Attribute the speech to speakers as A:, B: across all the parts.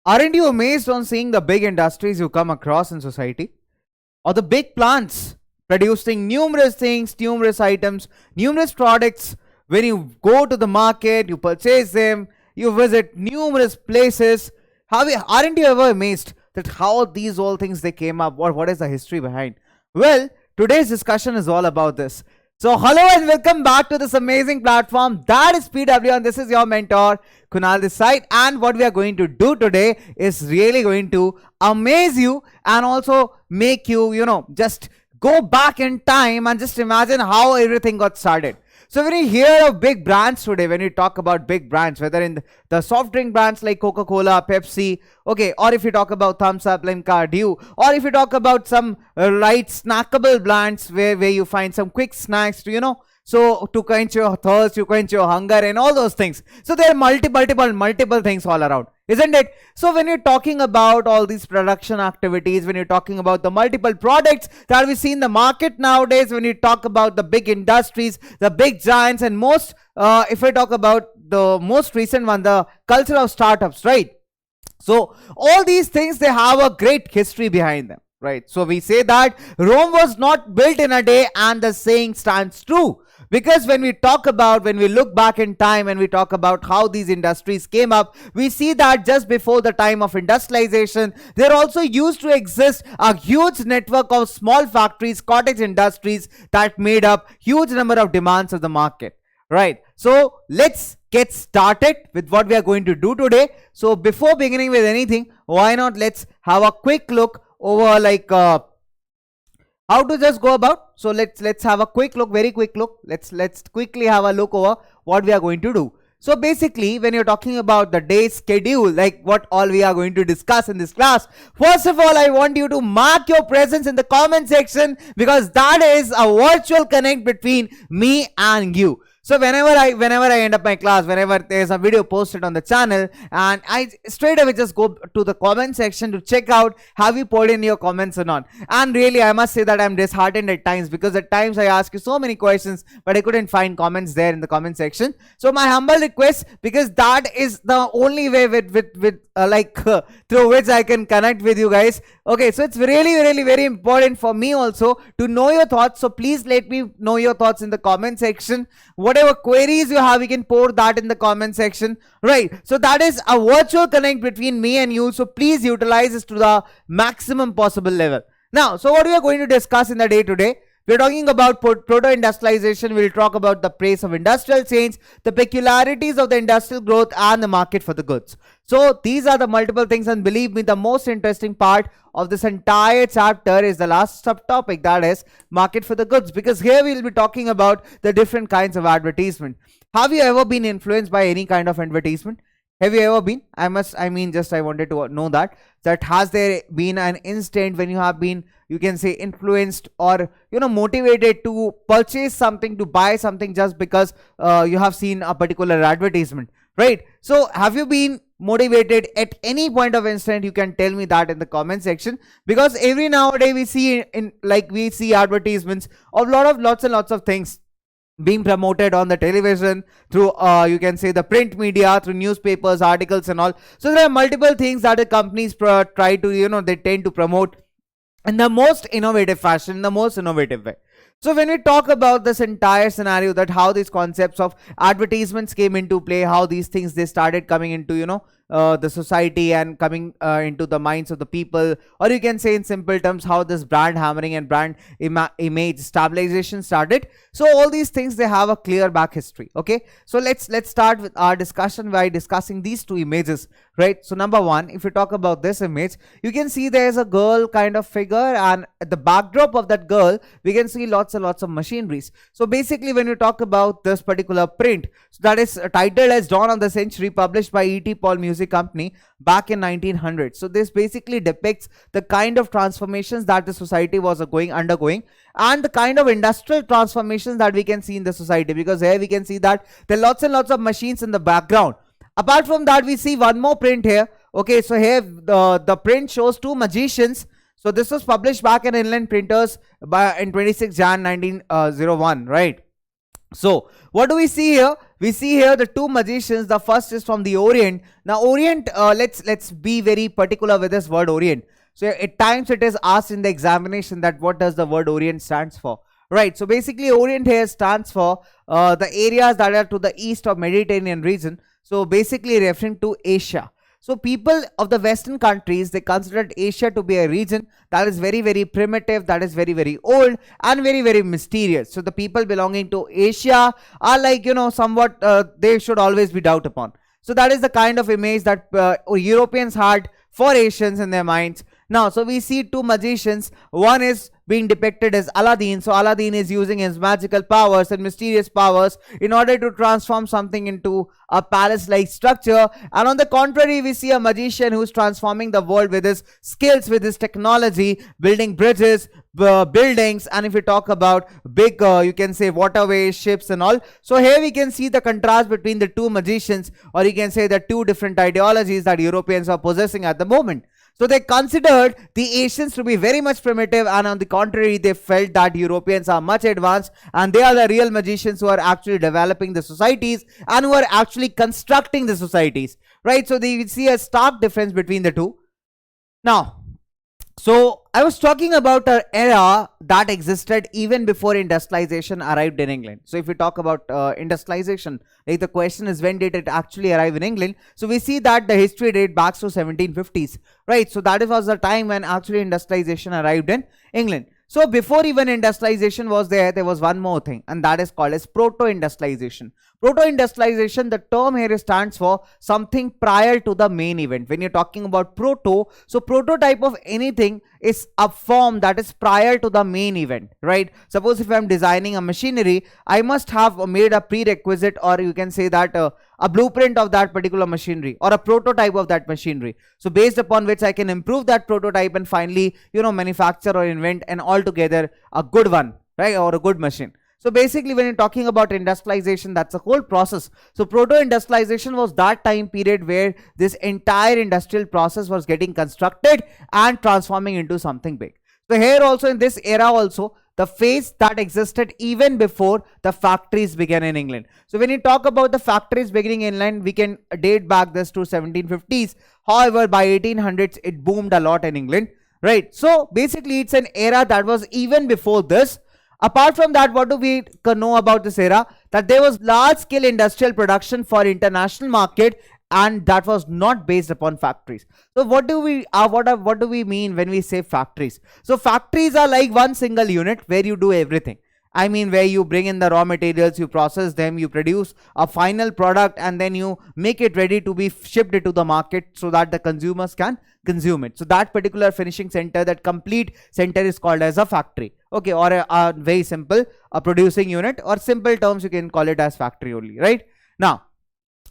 A: Aren't you amazed on seeing the big industries you come across in society? Or the big plants producing numerous things, numerous items, numerous products. When you go to the market, you purchase them, you visit numerous places. Aren't you ever amazed that how these all things they came up, or what is the history behind? Well, today's discussion is all about this. So hello and welcome back to this amazing platform that is PW, and this is your mentor Kunal this side. And what we are going to do today is really going to amaze you and also make you, just go back in time and just imagine how everything got started. So when you hear of big brands today, when you talk about big brands, whether in the soft drink brands like Coca-Cola, Pepsi, okay, or if you talk about Thumbs Up, Limca, Dew, or if you talk about some light snackable brands where you find some quick snacks to, so to quench your thirst, you quench your hunger and all those things. So there are multiple things all around, isn't it? So when you're talking about all these production activities, when you're talking about the multiple products that we see in the market nowadays, when you talk about the big industries, the big giants, and most, if I talk about the most recent one, the culture of startups, right? So all these things, they have a great history behind them, right? So we say that Rome was not built in a day, and the saying stands true. Because when we look back in time and we talk about how these industries came up, we see that just before the time of industrialization, there also used to exist a huge network of small factories, cottage industries that made up huge number of demands of the market, right? So let's get started with what we are going to do today. So before beginning with anything, why not let's have a quick look over how to just go about. So let's have a quick look, very quick look. Let's quickly have a look over what we are going to do. So basically, when you're talking about the day schedule, like what all we are going to discuss in this class, first of all, I want you to mark your presence in the comment section, because that is a virtual connect between me and you. So whenever I end up my class, whenever there's a video posted on the channel, and I straight away just go to the comment section to check out have you put in your comments or not. And really, I must say that I'm disheartened at times, because at times I ask you so many questions, but I couldn't find comments there in the comment section. So my humble request, because that is the only way through which I can connect with you guys. Okay, so it's really very important for me also to know your thoughts. So please let me know your thoughts in the comment section. Whatever queries you have, you can pour that in the comment section, right? So that is a virtual connect between me and you. So please utilize this to the maximum possible level. Now, so what we are going to discuss in the day today, we're talking about proto-industrialization. We'll talk about the pace of industrial change, the peculiarities of the industrial growth, and the market for the goods. So these are the multiple things, and believe me, the most interesting part of this entire chapter is the last subtopic, that is market for the goods, because here we'll be talking about the different kinds of advertisement. Have you ever been influenced by any kind of advertisement? Have you ever been? I wanted to know that has there been an instant when you have been, you can say, influenced or motivated to purchase something, to buy something just because you have seen a particular advertisement, right? So have you been motivated at any point of instant? You can tell me that in the comment section, because every nowadays we see advertisements of lots and lots of things being promoted on the television, through you can say the print media, through newspapers, articles and all. So there are multiple things that the companies try to, they tend to promote in the most innovative fashion, in the most innovative way. So when we talk about this entire scenario, that how these concepts of advertisements came into play, how these things they started coming into the society and coming into the minds of the people, or you can say in simple terms how this brand hammering and brand image stabilization started. So all these things, they have a clear back history. Okay, so let's start with our discussion by discussing these two images, right? So number one, if you talk about this image, you can see there's a girl kind of figure, and at the backdrop of that girl we can see lots and lots of machineries. So basically, when you talk about this particular print, so that is titled as Dawn of the Century, published by E.T. Paul Music Company back in 1900. So this basically depicts the kind of transformations that the society was undergoing, and the kind of industrial transformations that we can see in the society, because here we can see that there are lots and lots of machines in the background. Apart from that, we see one more print here. Okay, so here the print shows two magicians. So this was published back in Inland Printers in 26 Jan 1901, right? So what do we see here? We see here the two magicians. The first is from the Orient. Now Orient, let's be very particular with this word Orient. So at times it is asked in the examination that what does the word Orient stands for, right? So basically Orient here stands for the areas that are to the east of Mediterranean region. So basically referring to Asia. So people of the Western countries, they considered Asia to be a region that is very, very primitive, that is very, very old and very, very mysterious. So the people belonging to Asia are like, somewhat, they should always be doubt upon. So that is the kind of image that Europeans had for Asians in their minds. Now, so we see two magicians. One is being depicted as Aladdin. So Aladdin is using his magical powers and mysterious powers in order to transform something into a palace-like structure. And on the contrary, we see a magician who's transforming the world with his skills, with his technology, building bridges, buildings, and if we talk about big, you can say waterways, ships and all. So here we can see the contrast between the two magicians, or you can say the two different ideologies that Europeans are possessing at the moment. So they considered the Asians to be very much primitive, and on the contrary, they felt that Europeans are much advanced and they are the real magicians who are actually developing the societies and who are actually constructing the societies, right? So they see a stark difference between the two. Now, so I was talking about an era that existed even before industrialization arrived in England. So if we talk about industrialization, like the question is, when did it actually arrive in England? So we see that the history date back to 1750s, right? So that was the time when actually industrialization arrived in England. So before even industrialization was there, there was one more thing, and that is called as proto-industrialization. Proto-industrialization, the term here stands for something prior to the main event. When you're talking about proto, so prototype of anything is a form that is prior to the main event, right? Suppose if I'm designing a machinery, I must have made a prerequisite, or you can say that a blueprint of that particular machinery, or a prototype of that machinery. So based upon which I can improve that prototype and finally, manufacture or invent an altogether a good one, right? Or a good machine. So basically, when you're talking about industrialization, that's a whole process. So proto-industrialization was that time period where this entire industrial process was getting constructed and transforming into something big. So here also, in this era also, the phase that existed even before the factories began in England. So when you talk about the factories beginning in England, we can date back this to 1750s. However, by 1800s, it boomed a lot in England, right? So basically, it's an era that was even before this. Apart from that, what do we know about this era? That there was large-scale industrial production for international market, and that was not based upon factories. So what do we mean when we say factories? So factories are like one single unit where you do everything. I mean, where you bring in the raw materials, you process them, you produce a final product, and then you make it ready to be shipped into the market so that the consumers can consume it. So that particular finishing center, that complete center, is called as a factory, okay, or a very simple producing unit, or simple terms you can call it as factory only, right? Now,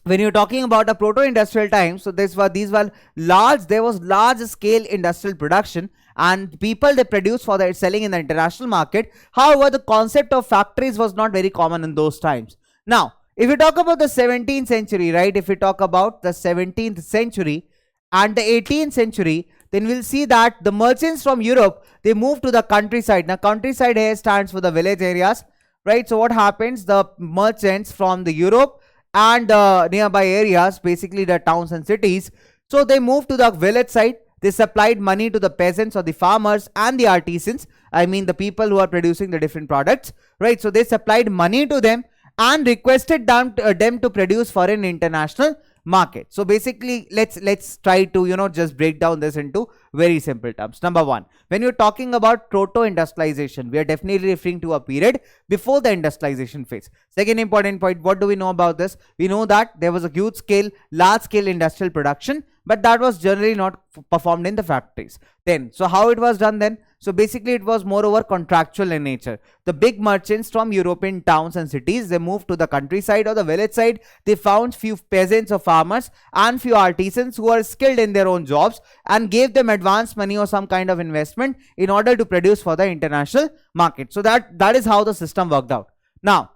A: when you're talking about a proto-industrial time, so these were large, there was large scale industrial production, and people, they produced for their selling in the international market. However, the concept of factories was not very common in those times. Now, if you talk about the 17th century, right, if we talk about the 17th century and the 18th century, then we'll see that the merchants from Europe, they moved to the countryside. Now, countryside here stands for the village areas, right? So what happens, the merchants from the Europe and nearby areas, basically the towns and cities, so they moved to the village side. They supplied money to the peasants or the farmers and the artisans, I mean the people who are producing the different products, right? So they supplied money to them and requested them to produce for an international market. So basically, let's try to just break down this into very simple terms. Number one, when you're talking about proto-industrialization, we are definitely referring to a period before the industrialization phase. Second important point, what do we know about this? We know that there was a huge scale, large scale industrial production, but that was generally not performed in the factories. Then, so how it was done then? So basically, it was moreover contractual in nature. The big merchants from European towns and cities, they moved to the countryside or the village side. They found few peasants or farmers and few artisans who are skilled in their own jobs, and gave them advance money or some kind of investment in order to produce for the international market. So that is how the system worked out. Now,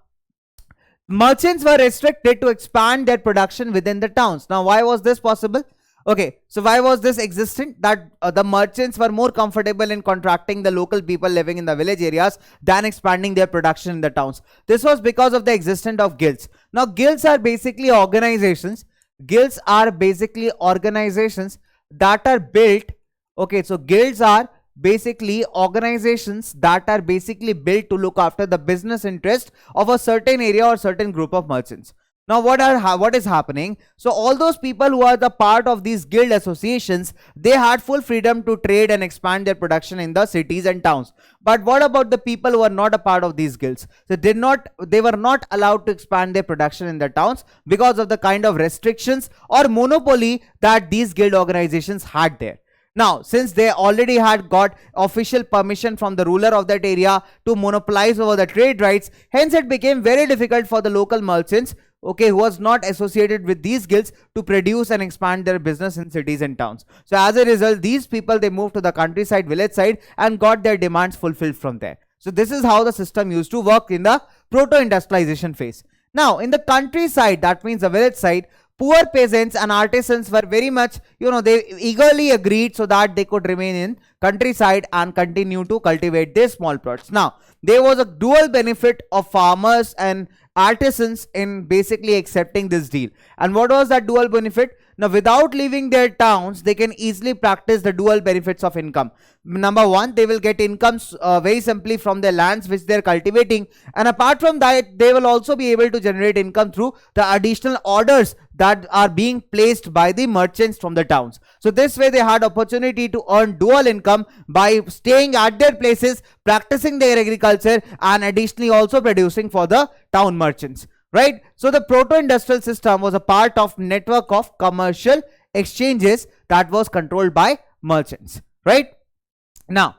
A: merchants were restricted to expand their production within the towns. Now, why was this possible? Okay, so why was this existent? That the merchants were more comfortable in contracting the local people living in the village areas than expanding their production in the towns. This was because of the existence of guilds. Now, guilds are basically organizations. Guilds are basically organizations that are built. Okay, so guilds are basically organizations that are basically built to look after the business interest of a certain area or certain group of merchants. Now what is happening? So all those people who are the part of these guild associations, they had full freedom to trade and expand their production in the cities and towns. But what about the people who are not a part of these guilds? So they were not allowed to expand their production in the towns because of the kind of restrictions or monopoly that these guild organizations had there. Now, since they already had got official permission from the ruler of that area to monopolize over the trade rights, hence it became very difficult for the local merchants, okay, who was not associated with these guilds, to produce and expand their business in cities and towns. So as a result, these people, they moved to the countryside, village side, and got their demands fulfilled from there. So this is how the system used to work in the proto-industrialization phase. Now, in the countryside, that means the village side, poor peasants and artisans were very much, they eagerly agreed so that they could remain in countryside and continue to cultivate their small plots. Now, there was a dual benefit of farmers and artisans in basically accepting this deal. And what was that dual benefit? Now, without leaving their towns, they can easily practice the dual benefits of income. Number one, they will get incomes very simply from their lands which they are cultivating, and apart from that, they will also be able to generate income through the additional orders that are being placed by the merchants from the towns. So this way they had opportunity to earn dual income by staying at their places, practicing their agriculture, and additionally also producing for the town merchants. Right? So the proto-industrial system was a part of network of commercial exchanges that was controlled by merchants. Right? Now,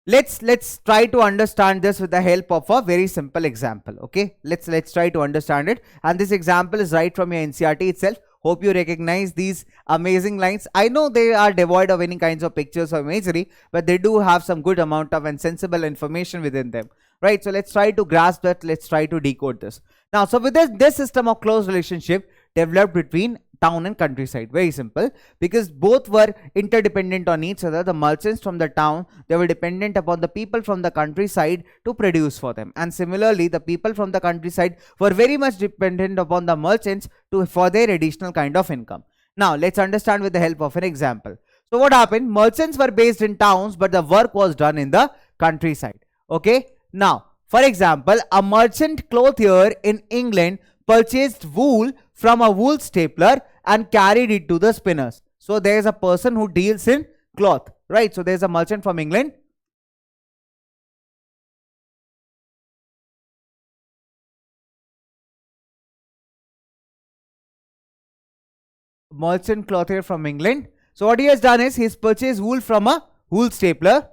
A: let's try to understand this with the help of a very simple example. Okay, let's try to understand it. And this example is right from your NCERT itself. Hope you recognize these amazing lines. I know they are devoid of any kinds of pictures or imagery, but they do have some good amount of and sensible information within them. Right, so let's try to grasp that. Let's try to decode this. Now, so with this system of close relationship developed between town and countryside, very simple, because both were interdependent on each other. The merchants from the town, they were dependent upon the people from the countryside to produce for them, and similarly the people from the countryside were very much dependent upon the merchants for their additional kind of income. Now let's understand with the help of an example. So what happened? Merchants were based in towns, but the work was done in the countryside. Okay, now for example, a merchant clothier in England purchased wool from a wool stapler and carried it to the spinners. So there is a person who deals in cloth, right? So there is a merchant from England. Merchant clothier from England. So what he has done is he's purchased wool from a wool stapler.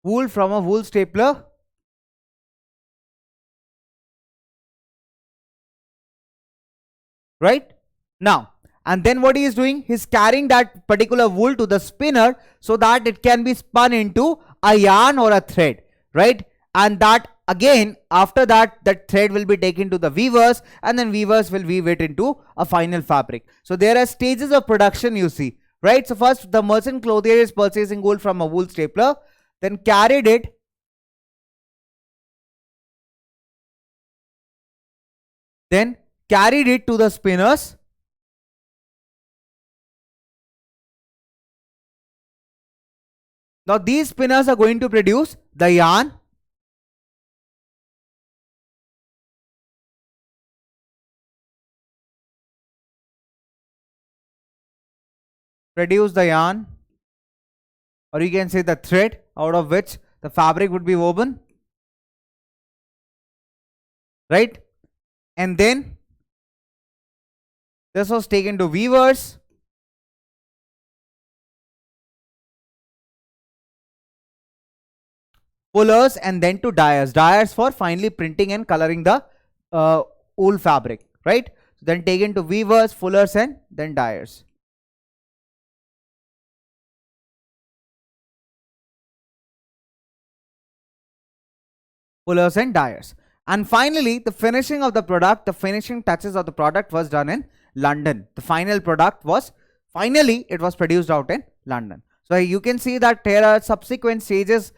A: Wool from a wool stapler. Right? Now, and then what he is doing? He's carrying that particular wool to the spinner so that it can be spun into a yarn or a thread. Right? And that again, after that, that thread will be taken to the weavers, and then weavers will weave it into a final fabric. So there are stages of production, you see. Right? So first, the merchant clothier is purchasing wool from a wool stapler, then carried it to the spinners. Now these spinners are going to produce the yarn. Produce the yarn, or you can say the thread out of which the fabric would be woven. Right? And then this was taken to weavers. Pullers, and then to dyers. Dyers for finally printing and coloring the wool fabric. Right? Then taken to weavers, fullers, and then dyers. fullers and dyers. And finally, the finishing of the product, the finishing touches of the product was done in London. The final product was finally it was produced out in London. So you can see that there are subsequent stages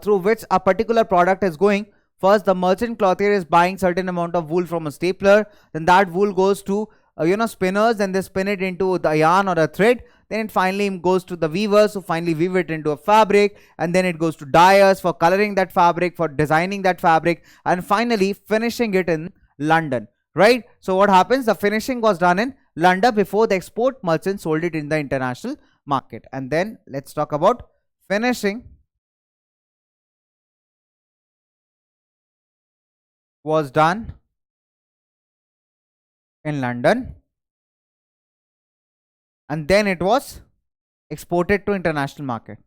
A: through which a particular product is going. First, the merchant clothier is buying certain amount of wool from a stapler. Then that wool goes to spinners, and they spin it into the yarn or a thread. Then it finally goes to the weavers who finally weave it into a fabric, and then it goes to dyers for coloring that fabric, for designing that fabric, and finally finishing it in London, right? So what happens? The finishing was done in London before the export merchant sold it in the international market. And then let's talk about finishing was done in London, and then it was exported to international market.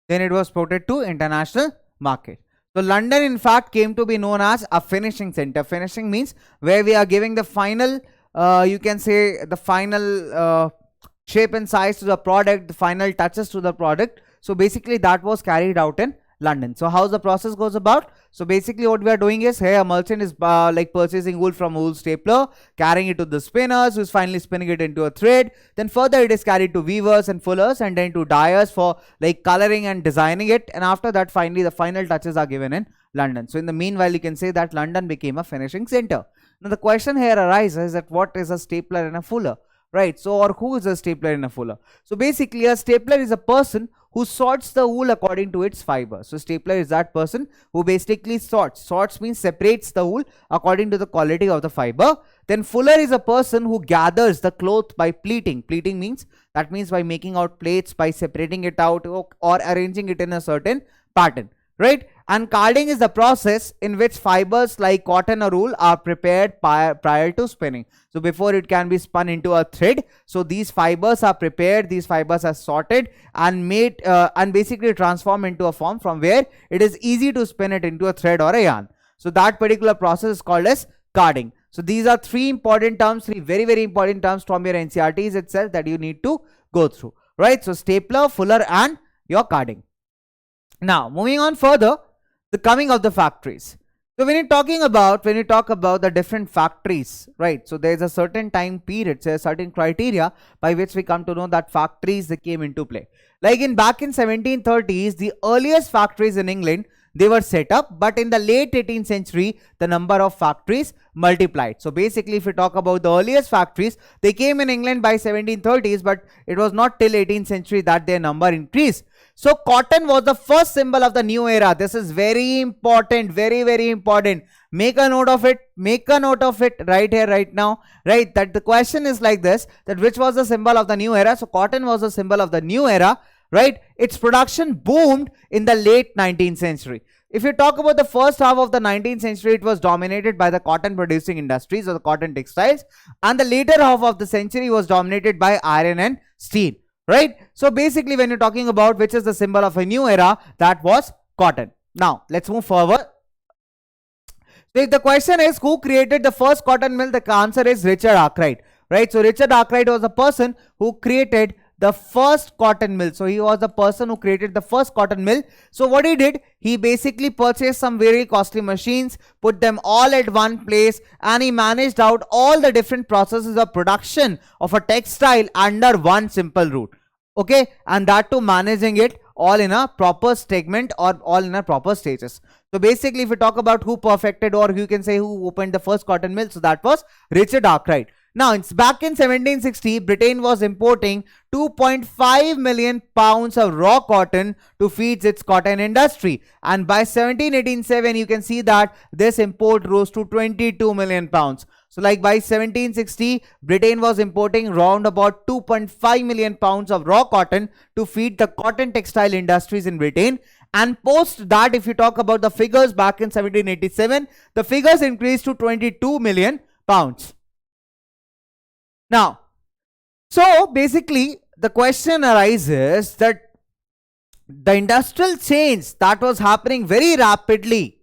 A: Then it was exported to international market. So London in fact came to be known as a finishing center. Finishing means where we are giving the final you can say the final shape and size to the product, the final touches to the product. So basically that was carried out in London. So how the process goes about? So basically what we are doing is, here a merchant is like purchasing wool from a wool stapler, carrying it to the spinners, who's finally spinning it into a thread. Then further it is carried to weavers and fullers, and then to dyers for like coloring and designing it. And after that finally the final touches are given in London. So in the meanwhile you can say that London became a finishing center. Now the question here arises that what is a stapler and a fuller, right? So, or who is a stapler and a fuller? So basically a stapler is a person who sorts the wool according to its fiber. So stapler is that person who basically sorts. Sorts means separates the wool according to the quality of the fiber. Then fuller is a person who gathers the cloth by pleating. Pleating means, that means by making out plates, by separating it out, or arranging it in a certain pattern, right? And carding is the process in which fibers like cotton or wool are prepared prior to spinning. So before it can be spun into a thread, so these fibers are prepared, these fibers are sorted and made and basically transformed into a form from where it is easy to spin it into a thread or a yarn. So that particular process is called as carding. So these are three important terms, three very, very important terms from your NCERTs itself that you need to go through, right? So stapler, fuller and your carding. Now moving on further, the coming of the factories. So when you talk about the different factories, right? So there is a certain time period, so a certain criteria by which we come to know that factories they came into play. Like back in 1730s, the earliest factories in England, they were set up, but in the late 18th century, the number of factories multiplied. So basically, if we talk about the earliest factories, they came in England by 1730s, but it was not till 18th century that their number increased. So cotton was the first symbol of the new era. This is very important, very, very important. Make a note of it. Make a note of it right here, right now, right? That the question is like this, that which was the symbol of the new era? So cotton was the symbol of the new era, right? Its production boomed in the late 19th century. If you talk about the first half of the 19th century, it was dominated by the cotton producing industries or the cotton textiles, and the later half of the century was dominated by iron and steel, right? So basically when you're talking about which is the symbol of a new era, that was cotton. Now let's move forward. So if the question is who created the first cotton mill, the answer is Richard Arkwright, right? So Richard Arkwright was the person who created the first cotton mill. So he was the person who created the first cotton mill. So what he did, he basically purchased some very costly machines, put them all at one place, and he managed out all the different processes of production of a textile under one simple route. Okay, and that too managing it all in a proper segment or all in a proper stages. So basically if we talk about who perfected, or you can say who opened the first cotton mill, so that was Richard Arkwright. Now, it's back in 1760, Britain was importing 2.5 million pounds of raw cotton to feed its cotton industry. And by 1787, you can see that this import rose to 22 million pounds. So like by 1760, Britain was importing round about 2.5 million pounds of raw cotton to feed the cotton textile industries in Britain. And post that, if you talk about the figures back in 1787, the figures increased to 22 million pounds. Now, so basically the question arises that the industrial change that was happening very rapidly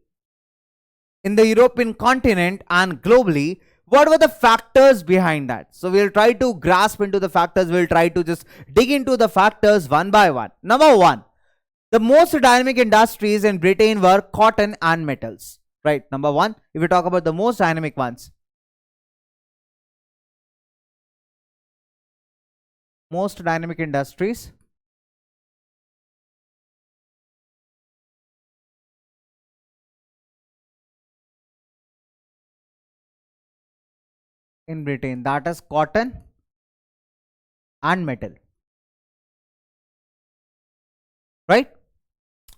A: in the European continent and globally, what were the factors behind that? So we'll try to grasp into the factors. We'll try to just dig into the factors one by one. Number one, the most dynamic industries in Britain were cotton and metals. Right, number one, if we talk about the most dynamic ones. Most dynamic industries in Britain, that is cotton and metal. Right?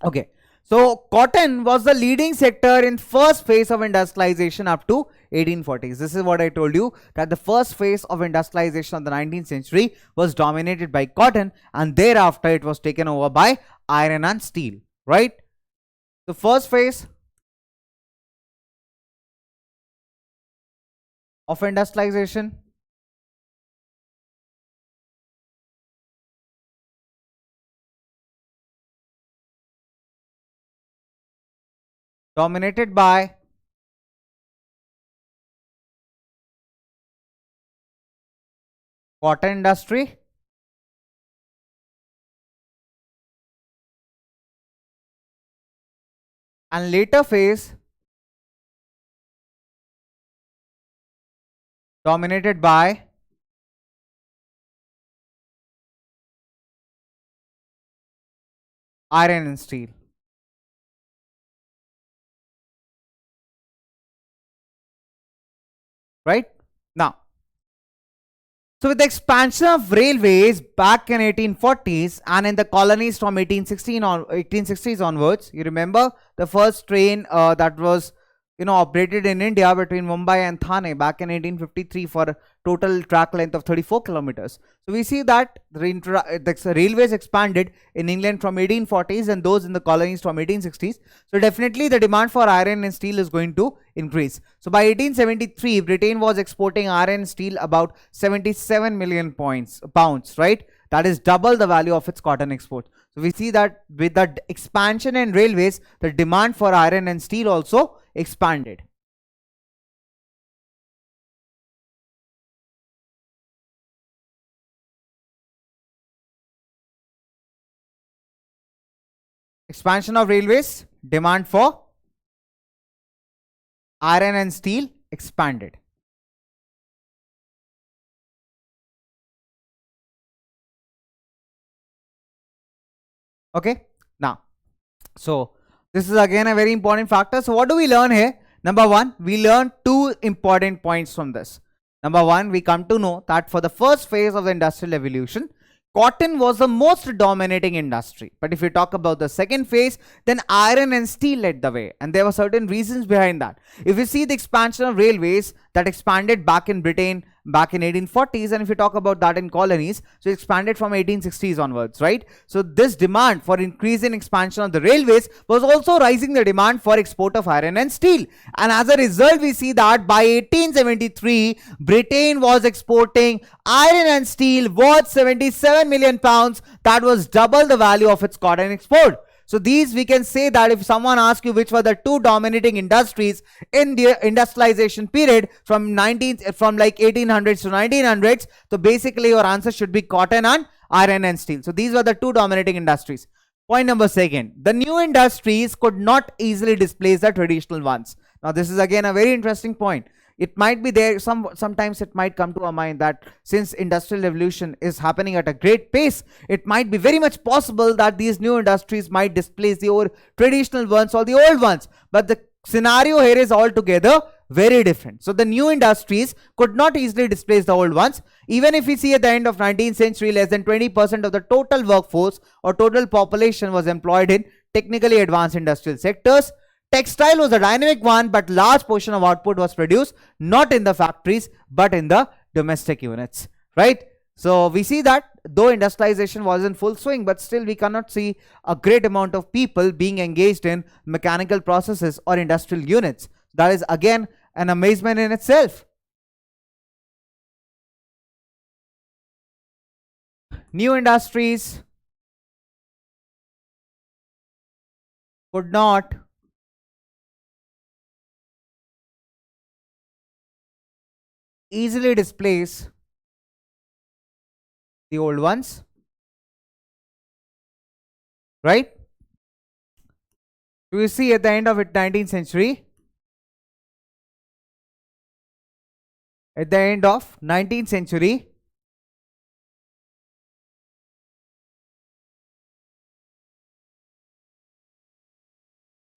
A: Okay. So cotton was the leading sector in first phase of industrialization up to 1840s. This is what I told you, that the first phase of industrialization of the 19th century was dominated by cotton, and thereafter it was taken over by iron and steel. Right? The first phase of industrialization dominated by cotton industry and later phase dominated by iron and steel. Right? Now, so with the expansion of railways back in 1840s and in the colonies from 1860s onwards, you remember the first train that was operated in India between Mumbai and Thane back in 1853 for a total track length of 34 kilometers. So we see that the railways expanded in England from 1840s and those in the colonies from 1860s. So definitely the demand for iron and steel is going to increase. So by 1873, Britain was exporting iron and steel about 77 million pounds, right? That is double the value of its cotton export. So we see that with the expansion in railways, the demand for iron and steel also expanded. Expansion of railways, demand for iron and steel expanded. Okay, now, so this is again a very important factor. So what do we learn here? Number one, we learn two important points from this. Number one, we come to know that for the first phase of the industrial revolution, cotton was the most dominating industry. But if we talk about the second phase, then iron and steel led the way. And there were certain reasons behind that. If we see the expansion of railways that expanded back in Britain back in 1840s, and if we talk about that in colonies, so it expanded from 1860s onwards, right? So this demand for increase in expansion of the railways was also rising the demand for export of iron and steel. And as a result, we see that by 1873, Britain was exporting iron and steel worth 77 million pounds. That was double the value of its cotton export. So these, we can say that if someone asks you which were the two dominating industries in the industrialization period from like 1800s to 1900s, so basically your answer should be cotton and iron and steel. So these were the two dominating industries. Point number second, the new industries could not easily displace the traditional ones. Now this is again a very interesting point. It might be there, sometimes it might come to our mind that since industrial revolution is happening at a great pace, it might be very much possible that these new industries might displace the old traditional ones or the old ones. But the scenario here is altogether very different. So the new industries could not easily displace the old ones. Even if we see at the end of 19th century, less than 20% of the total workforce or total population was employed in technically advanced industrial sectors. Textile was a dynamic one, but large portion of output was produced not in the factories but in the domestic units, right? So we see that though industrialization was in full swing, but still we cannot see a great amount of people being engaged in mechanical processes or industrial units. That is again an amazement in itself. New industries could not easily displace the old ones, right? So you see at the end of the 19th century, at the end of 19th century,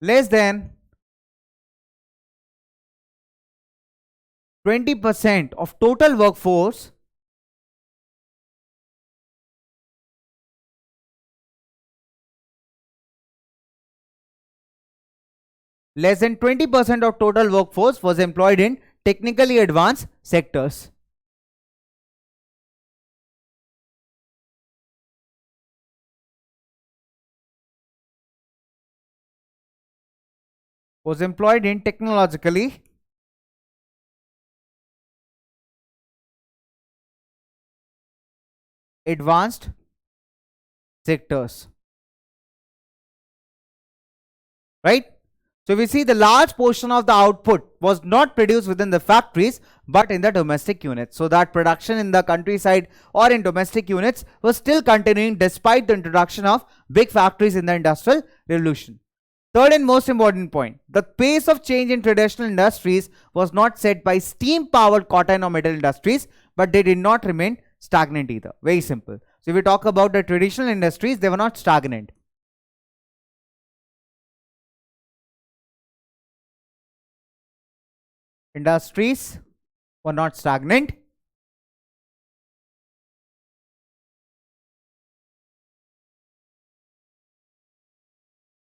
A: less than 20% of total workforce less than 20% of total workforce was employed in technically advanced sectors. Was employed in technologically advanced sectors, right? So we see the large portion of the output was not produced within the factories but in the domestic units. So that production in the countryside or in domestic units was still continuing despite the introduction of big factories in the industrial revolution. Third and most important point, the pace of change in traditional industries was not set by steam powered cotton or metal industries, but they did not remain stagnant either. Very simple. So if we talk about the traditional industries, they were not stagnant. Industries were not stagnant.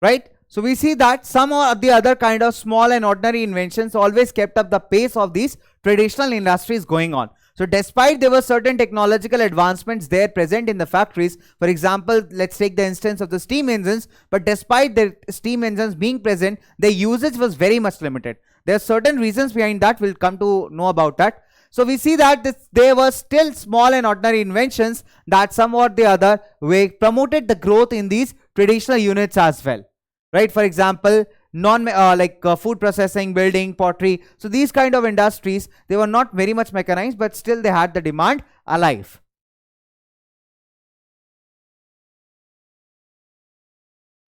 A: Right? So we see that some of the other kind of small and ordinary inventions always kept up the pace of these traditional industries going on. So despite there were certain technological advancements there present in the factories, for example, let's take the instance of the steam engines, but despite the steam engines being present, their usage was very much limited. There are certain reasons behind that, we'll come to know about that. So we see that there were still small and ordinary inventions that somewhat the other way promoted the growth in these traditional units as well. Right, for example, food processing, building, pottery. So these kind of industries, they were not very much mechanized, but still they had the demand alive.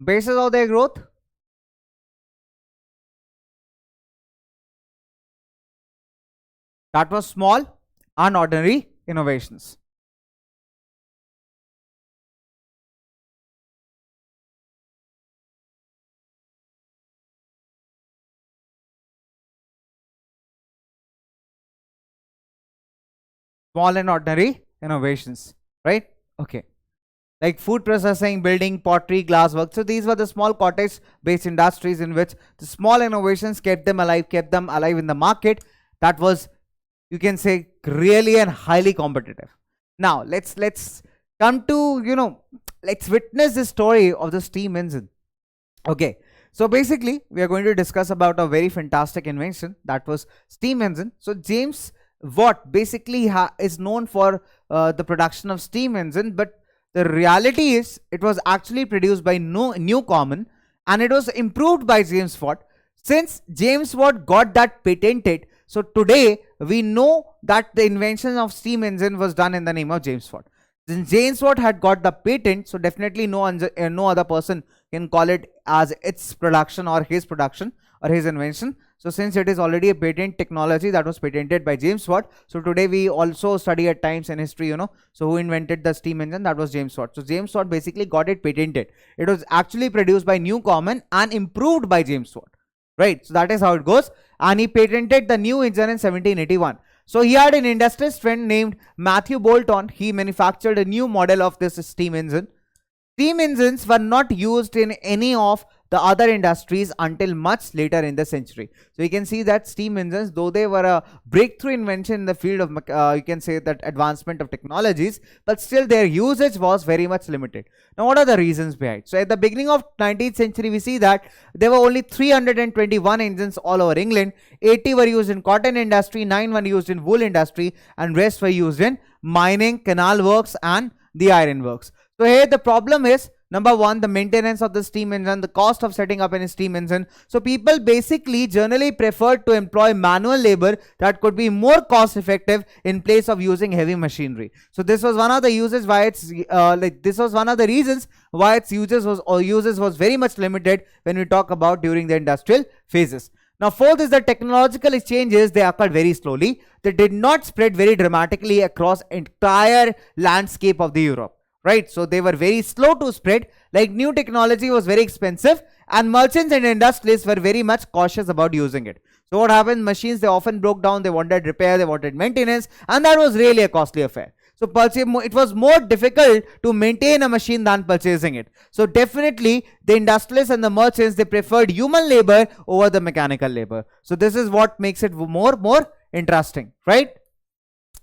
A: Basis of their growth, that was small, unordinary innovations. Small and ordinary innovations, right? Okay. Like food processing, building, pottery, glasswork. So these were the small cottage based industries in which the small innovations kept them alive in the market. That was, you can say, really and highly competitive. Now let's come to, let's witness the story of the steam engine. Okay, so basically we are going to discuss about a very fantastic invention, that was steam engine. So James Watt basically is known for the production of steam engine, but the reality is it was actually produced by Newcomen, and it was improved by James Watt. Since James Watt got that patented, so today we know that the invention of steam engine was done in the name of James Watt. Since James Watt had got the patent, so definitely no other person can call it as its production or his production or his invention. So since it is already a patent technology that was patented by James Watt, so today we also study at times in history, so who invented the steam engine? That was James Watt. So James Watt basically got it patented. It was actually produced by Newcomen and improved by James Watt, right? So that is how it goes. And he patented the new engine in 1781. So he had an industrialist friend named Matthew Boulton. He manufactured a new model of this steam engine. Steam engines were not used in any of the other industries until much later in the century. So you can see that steam engines, though they were a breakthrough invention in the field of you can say that advancement of technologies, but still their usage was very much limited. Now what are the reasons behind? So at the beginning of 19th century, we see that there were only 321 engines all over England. 80 were used in cotton industry, 9 were used in wool industry, and rest were used in mining, canal works and the iron works. So here the problem is Number one, the maintenance of the steam engine, the cost of setting up any steam engine. So people basically generally preferred to employ manual labor that could be more cost effective in place of using heavy machinery. So this was one of the uses why it's this was one of the reasons why its uses was very much limited when we talk about during the industrial phases. Now, fourth is that technological changes, they occurred very slowly. They did not spread very dramatically across entire landscape of the Europe. Right, so they were very slow to spread. Like, new technology was very expensive, and merchants and industrialists were very much cautious about using it. So what happened? Machines, they often broke down, they wanted repair, they wanted maintenance, and that was really a costly affair. So it was more difficult to maintain a machine than purchasing it. So definitely the industrialists and the merchants, they preferred human labor over the mechanical labor. So this is what makes it more interesting, right?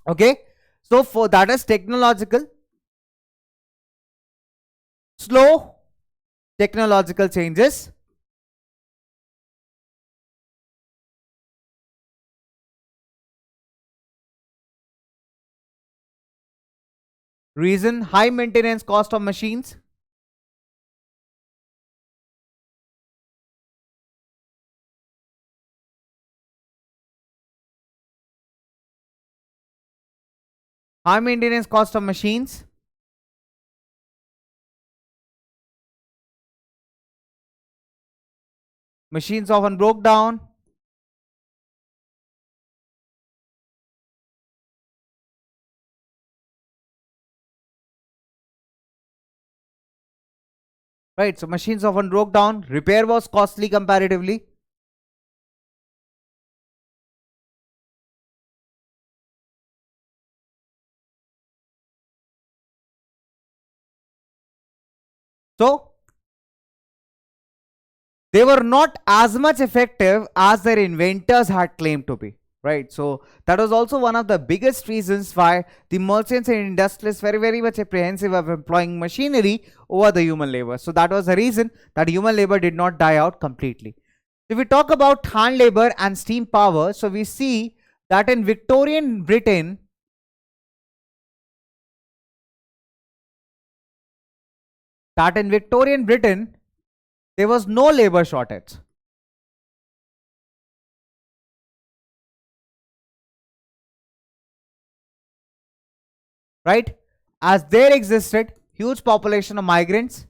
A: Okay, so for that is technological. Slow technological changes. Reason: high maintenance cost of machines. High maintenance cost of machines. Machines often broke down. Right, so machines often broke down. Repair was costly comparatively. So they were not as much effective as their inventors had claimed to be. Right, so that was also one of the biggest reasons why the merchants and industrialists were very much apprehensive of employing machinery over the human labor. So that was the reason that human labor did not die out completely. If we talk about hand labor and steam power, so we see that in Victorian Britain, there was no labor shortage. Right, as there existed huge population of migrants.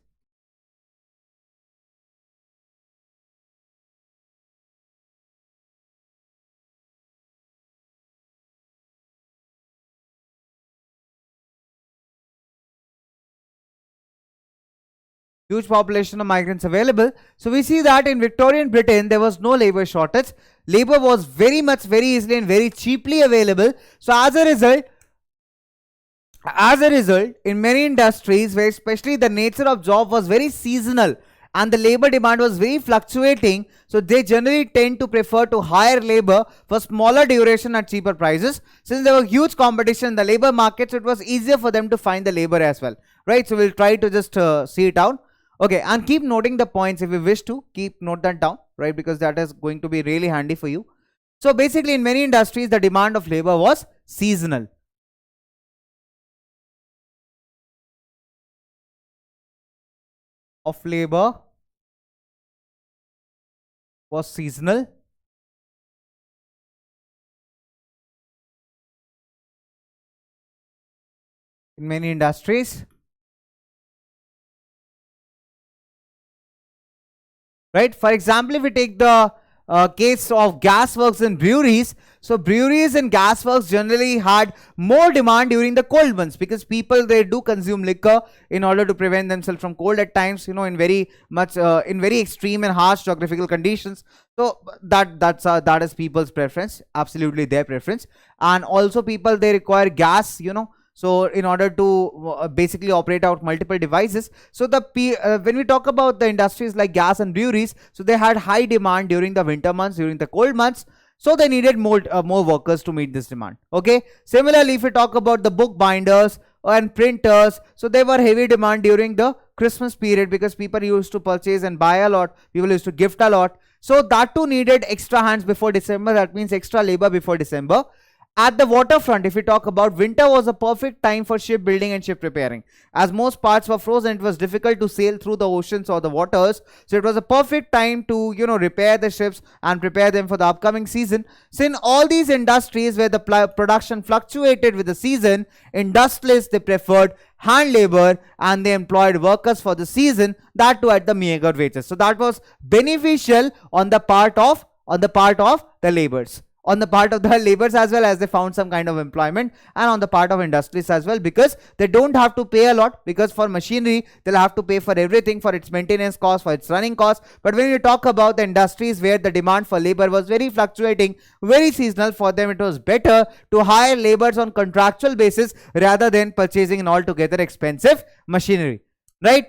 A: Huge population of migrants available. So we see that in Victorian Britain there was no labor shortage. Labor was very easily and very cheaply available. So as a result, in many industries where especially the nature of job was very seasonal and the labor demand was very fluctuating, so they generally tend to prefer to hire labor for smaller duration at cheaper prices. Since there was huge competition in the labor markets, it was easier for them to find the labor as well. Right, so we'll try to just see it out. Okay, and keep noting the points if you wish to note that down, right, because that is going to be really handy for you. So basically in many industries the demand of labor was seasonal. Of labor was seasonal. In many industries. Right, for example, if we take the case of gas works and breweries, so breweries and gas works generally had more demand during the cold months because people, they do consume liquor in order to prevent themselves from cold at times, you know, in very extreme and harsh geographical conditions. So that is people's preference, absolutely their preference. And also people, they require gas, you know, so in order to basically operate out multiple devices. So when we talk about the industries like gas and breweries, so they had high demand during the winter months, during the cold months, so they needed more workers to meet this demand. Okay, similarly if we talk about the book binders and printers, so they were heavy demand during the Christmas period because people used to purchase and buy a lot, people used to gift a lot, so that too needed extra hands before December. That means extra labor before December. At the waterfront, if we talk about, winter was a perfect time for shipbuilding and ship repairing. As most parts were frozen, it was difficult to sail through the oceans or the waters. So it was a perfect time to, repair the ships and prepare them for the upcoming season. So in all these industries where the production fluctuated with the season, industrialists, they preferred hand labor and they employed workers for the season, that too at the meager wages. So that was beneficial on the part of the laborers, on the part of the laborers, as well as they found some kind of employment, and on the part of industries as well, because they don't have to pay a lot, because for machinery they'll have to pay for everything, for its maintenance cost, for its running cost. But when you talk about the industries where the demand for labor was very fluctuating, very seasonal, for them it was better to hire laborers on contractual basis rather than purchasing an altogether expensive machinery, right?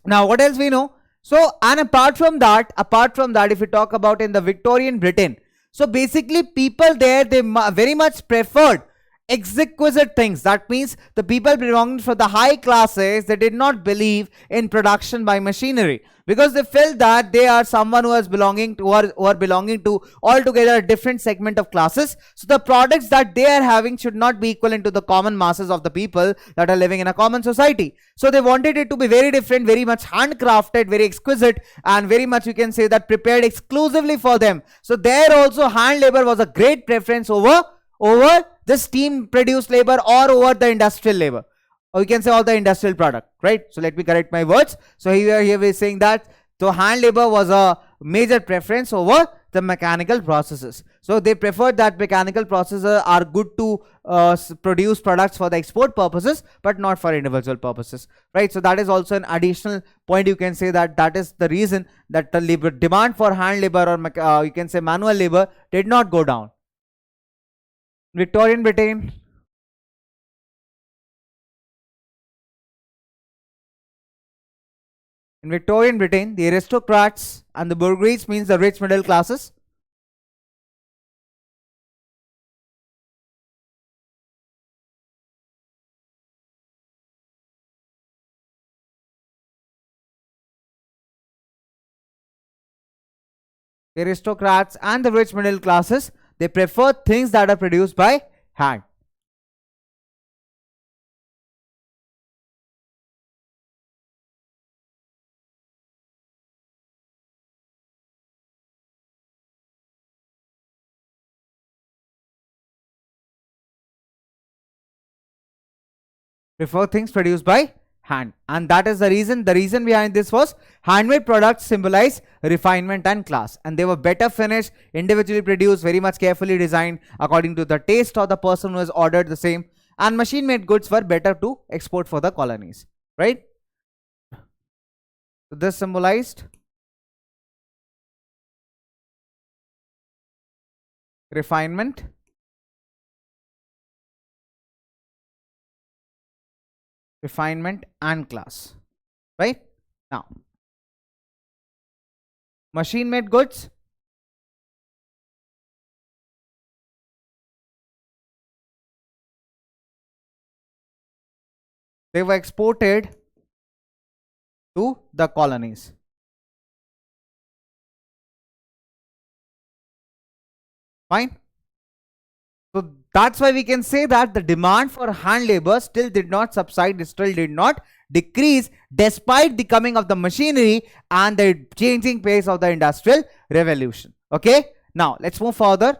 A: Now what else we know? So, and apart from that, if we talk about in the Victorian Britain, so basically people there, they very much preferred exquisite things. That means the people belonging from the high classes, they did not believe in production by machinery, because they felt that they are someone who is belonging to, who are belonging to altogether a different segment of classes. So the products that they are having should not be equivalent to the common masses of the people that are living in a common society. So they wanted it to be very different, very much handcrafted, very exquisite, and very much, you can say that, prepared exclusively for them. So there also hand labor was a great preference over the steam produced labor, or over the industrial labor, or you can say all the industrial product, right? So let me correct my words. So here we're saying that so hand labor was a major preference over the mechanical processes. So they preferred that mechanical processes are good to produce products for the export purposes, but not for individual purposes, right? So that is also an additional point. You can say that that is the reason that the labor demand for hand labor, or you can say manual labor, did not go down. Victorian Britain. In Victorian Britain, the aristocrats and the bourgeois, means the rich middle classes, the aristocrats and the rich middle classes, they prefer things that are produced by hand. Prefer things produced by hand, and that is the reason behind this was handmade products symbolize refinement and class, and they were better finished, individually produced, very much carefully designed according to the taste of the person who has ordered the same, and machine made goods were better to export for the colonies, right? So this symbolized refinement and class, right? Now machine made goods, they were exported to the colonies. Fine. So that's why we can say that the demand for hand labor still did not subside, still did not decrease, despite the coming of the machinery and the changing pace of the industrial revolution. Okay, now let's move further.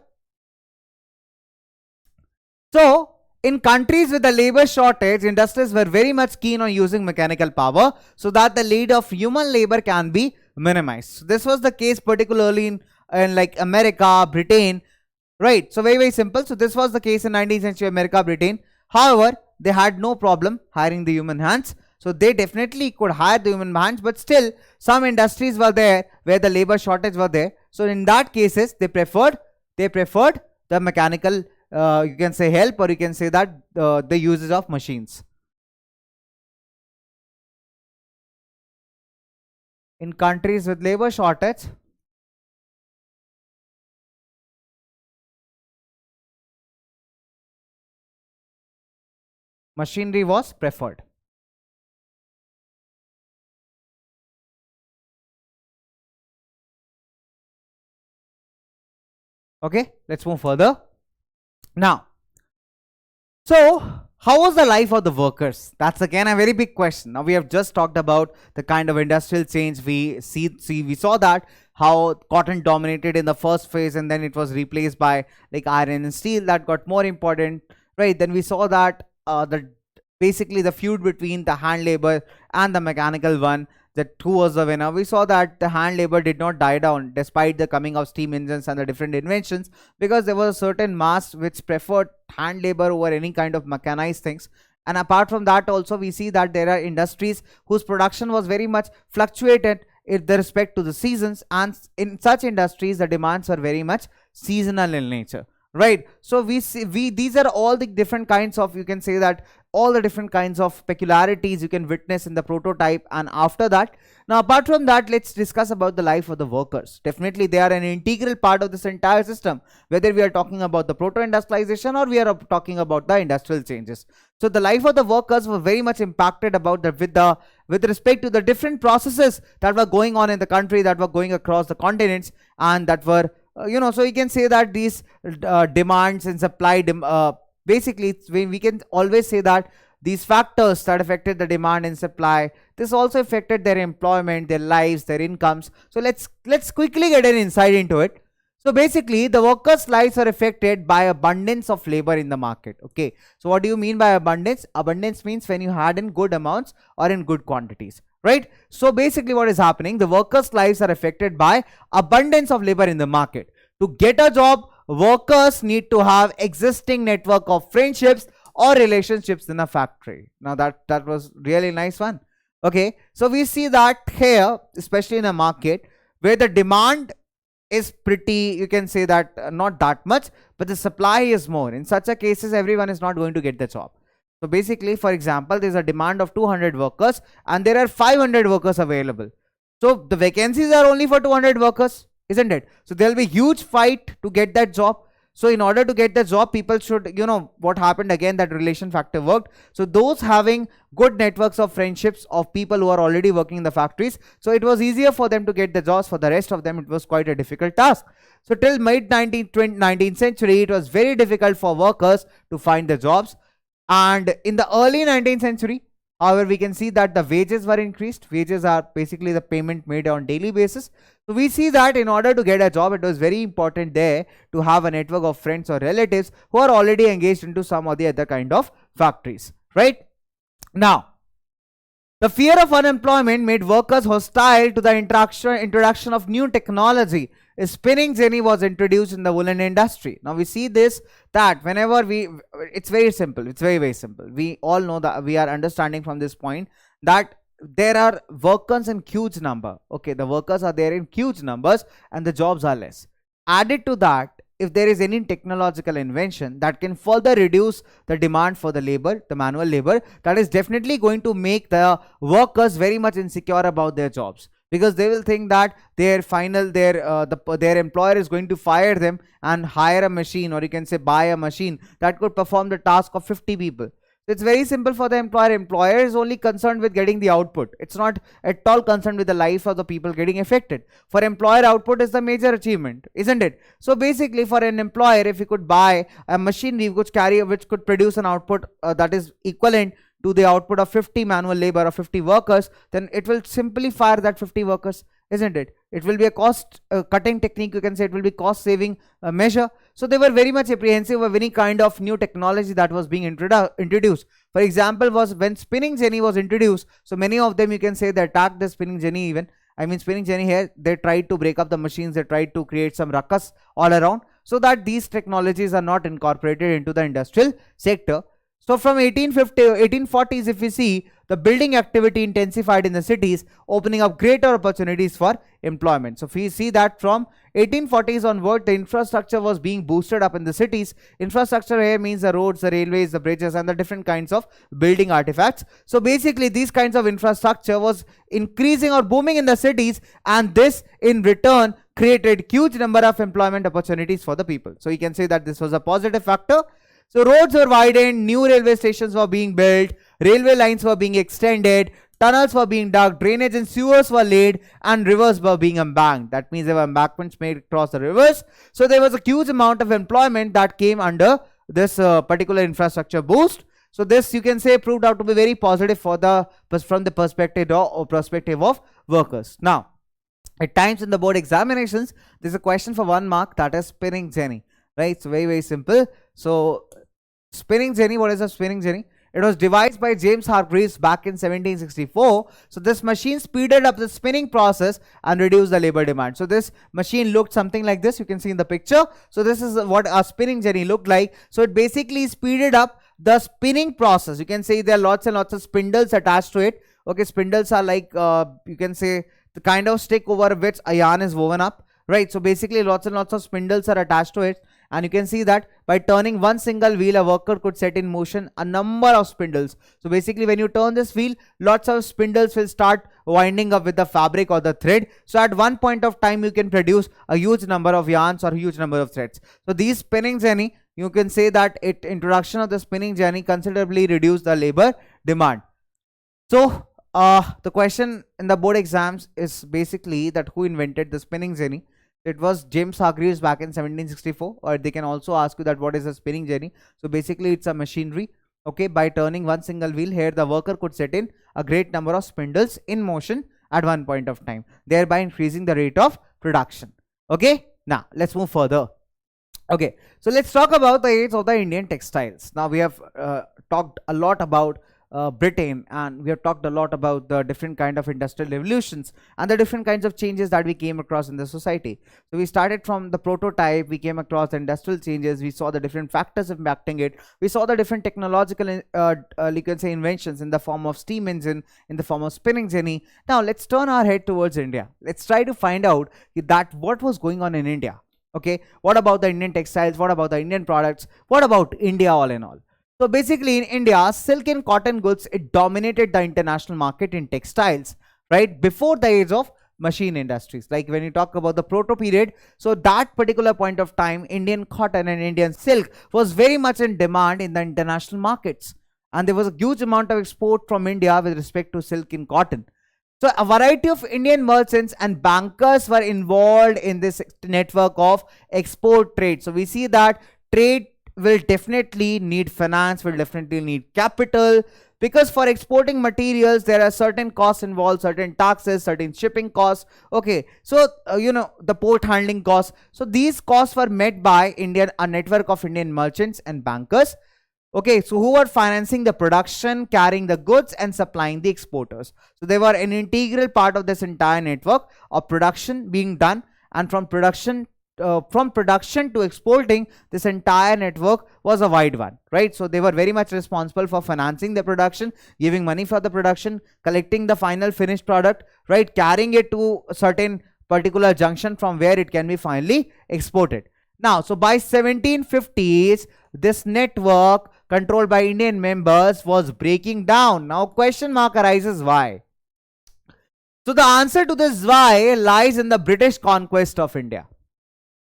A: So in countries with a labor shortage, industries were very much keen on using mechanical power so that the need of human labor can be minimized. So this was the case particularly in like America, Britain, right? So very simple. So this was the case in 19th century America, Britain. However, they had no problem hiring the human hands. So they definitely could hire the human hands, but still some industries were there where the labor shortage were there. So in that cases, they preferred the mechanical, you can say help, or you can say that the uses of machines. In countries with labor shortage, machinery was preferred. Okay, let's move further. Now, so how was the life of the workers? That's again a very big question. Now we have just talked about the kind of industrial change we saw that how cotton dominated in the first phase and then it was replaced by like iron and steel that got more important, right? Then we saw that the basically the feud between the hand labor and the mechanical one, that who was the winner. We saw that the hand labor did not die down despite the coming of steam engines and the different inventions, because there was a certain mass which preferred hand labor over any kind of mechanized things. And apart from that also we see that there are industries whose production was very much fluctuated with respect to the seasons, and in such industries the demands are very much seasonal in nature, right? So we see these are all the different kinds of, you can say that all the different kinds of peculiarities you can witness in the prototype. And after that, now apart from that, let's discuss about the life of the workers. Definitely they are an integral part of this entire system, whether we are talking about the proto-industrialization or we are talking about the industrial changes. So the life of the workers were very much impacted about with respect to the different processes that were going on in the country, that were going across the continents, and that were so you can say that these demands and supply basically we can always say that these factors that affected the demand and supply, this also affected their employment, their lives, their incomes. So let's quickly get an insight into it. So basically the workers' lives are affected by abundance of labor in the market. Okay, so what do you mean by abundance? Abundance means when you had in good amounts or in good quantities, right? So basically what is happening, the workers' lives are affected by abundance of labor in the market. To get a job, workers need to have existing network of friendships or relationships in a factory. Now that was really nice one. Okay, so we see that here, especially in a market where the demand is pretty, you can say that not that much, but the supply is more. In such a cases, everyone is not going to get the job. So basically, for example, there's a demand of 200 workers and there are 500 workers available. So the vacancies are only for 200 workers, isn't it? So there'll be huge fight to get that job. So in order to get the job, people should, what happened again, that relation factor worked. So those having good networks of friendships of people who are already working in the factories, so it was easier for them to get the jobs. For the rest of them, it was quite a difficult task. So till mid 19th century, it was very difficult for workers to find the jobs. And in the early 19th century, however, we can see that the wages were increased. Wages are basically the payment made on daily basis. So we see that in order to get a job, it was very important there to have a network of friends or relatives who are already engaged into some or the other kind of factories, right? Now, the fear of unemployment made workers hostile to the introduction of new technology. A spinning jenny was introduced in the woolen industry. Now we see this, that whenever it's very simple, it's very, very simple. We all know that we are understanding from this point that there are workers in huge number. Okay, the workers are there in huge numbers and the jobs are less. Added to that, if there is any technological invention that can further reduce the demand for the labor, the manual labor, that is definitely going to make the workers very much insecure about their jobs, because they will think that their employer is going to fire them and hire a machine, or you can say buy a machine that could perform the task of 50 people. It's very simple for the employer. Employer is only concerned with getting the output. It's not at all concerned with the life of the people getting affected. For employer, output is the major achievement, isn't it? So basically for an employer, if he could buy a machinery which could produce an output that is equivalent to the output of 50 manual labor or 50 workers, then it will simply fire that 50 workers, isn't it? It will be a cost cutting technique, you can say. It will be cost saving measure. So they were very much apprehensive of any kind of new technology that was being introduced. For example, was when spinning jenny was introduced, so many of them, you can say, they attacked the spinning jenny. Even spinning jenny here, they tried to break up the machines, they tried to create some ruckus all around, so that these technologies are not incorporated into the industrial sector. So from 1840s, if we see, the building activity intensified in the cities, opening up greater opportunities for employment. So if we see that from 1840s onward, the infrastructure was being boosted up in the cities. Infrastructure here means the roads, the railways, the bridges, and the different kinds of building artifacts. So basically these kinds of infrastructure was increasing or booming in the cities, and this in return created huge number of employment opportunities for the people. So you can say that this was a positive factor. So roads were widened, new railway stations were being built, railway lines were being extended, tunnels were being dug, drainage and sewers were laid, and rivers were being embanked. That means there were embankments made across the rivers. So there was a huge amount of employment that came under this particular infrastructure boost. So this, you can say, proved out to be very positive for the from the perspective of workers. Now, at times in the board examinations, there's a question for 1 mark, that is spinning jenny, right? It's very, very simple. So spinning jenny, what is a spinning jenny? It was devised by James Hargreaves back in 1764. So this machine speeded up the spinning process and reduced the labor demand. So this machine looked something like this. You can see in the picture. So this is what a spinning jenny looked like. So it basically speeded up the spinning process. You can see there are lots and lots of spindles attached to it. Okay, spindles are like, you can say, the kind of stick over which a yarn is woven up, right? So basically lots and lots of spindles are attached to it, and you can see that by turning one single wheel, a worker could set in motion a number of spindles. So basically when you turn this wheel, lots of spindles will start winding up with the fabric or the thread. So at one point of time, you can produce a huge number of yarns or a huge number of threads. So these spinning jenny, you can say that introduction of the spinning jenny considerably reduced the labor demand. So the question in the board exams is basically that who invented the spinning jenny. It was James Hargreaves back in 1764, or they can also ask you that what is a spinning jenny. So basically it's a machinery. Okay, by turning one single wheel, here the worker could set in a great number of spindles in motion at one point of time, thereby increasing the rate of production. Okay, now let's move further. Okay, so let's talk about the age of the Indian textiles. Now we have talked a lot about Britain, and we have talked a lot about the different kind of industrial revolutions and the different kinds of changes that we came across in the society. So we started from the prototype, we came across the industrial changes, we saw the different factors impacting it, we saw the different technological you can say inventions in the form of steam engine, in the form of spinning jenny. Now let's turn our head towards India. Let's try to find out that what was going on in India. Okay, what about the Indian textiles, what about the Indian products, what about India all in all. So basically in India, silk and cotton goods, it dominated the international market in textiles, right, before the age of machine industries. Like when you talk about the proto period, so that particular point of time, Indian cotton and Indian silk was very much in demand in the international markets, and there was a huge amount of export from India with respect to silk and cotton. So a variety of Indian merchants and bankers were involved in this network of export trade. So we see that trade will definitely need finance, will definitely need capital, because for exporting materials there are certain costs involved, certain taxes, certain shipping costs. Okay, so the port handling costs. So these costs were met by a network of Indian merchants and bankers. Okay, so who were financing the production, carrying the goods and supplying the exporters. So they were an integral part of this entire network of production being done, and from production to exporting, this entire network was a wide one, right? So they were very much responsible for financing the production, giving money for the production, collecting the final finished product, right, carrying it to a certain particular junction from where it can be finally exported. Now, so by 1750s, this network controlled by Indian members was breaking down. Now question mark arises, why? So the answer to this why lies in the British conquest of India.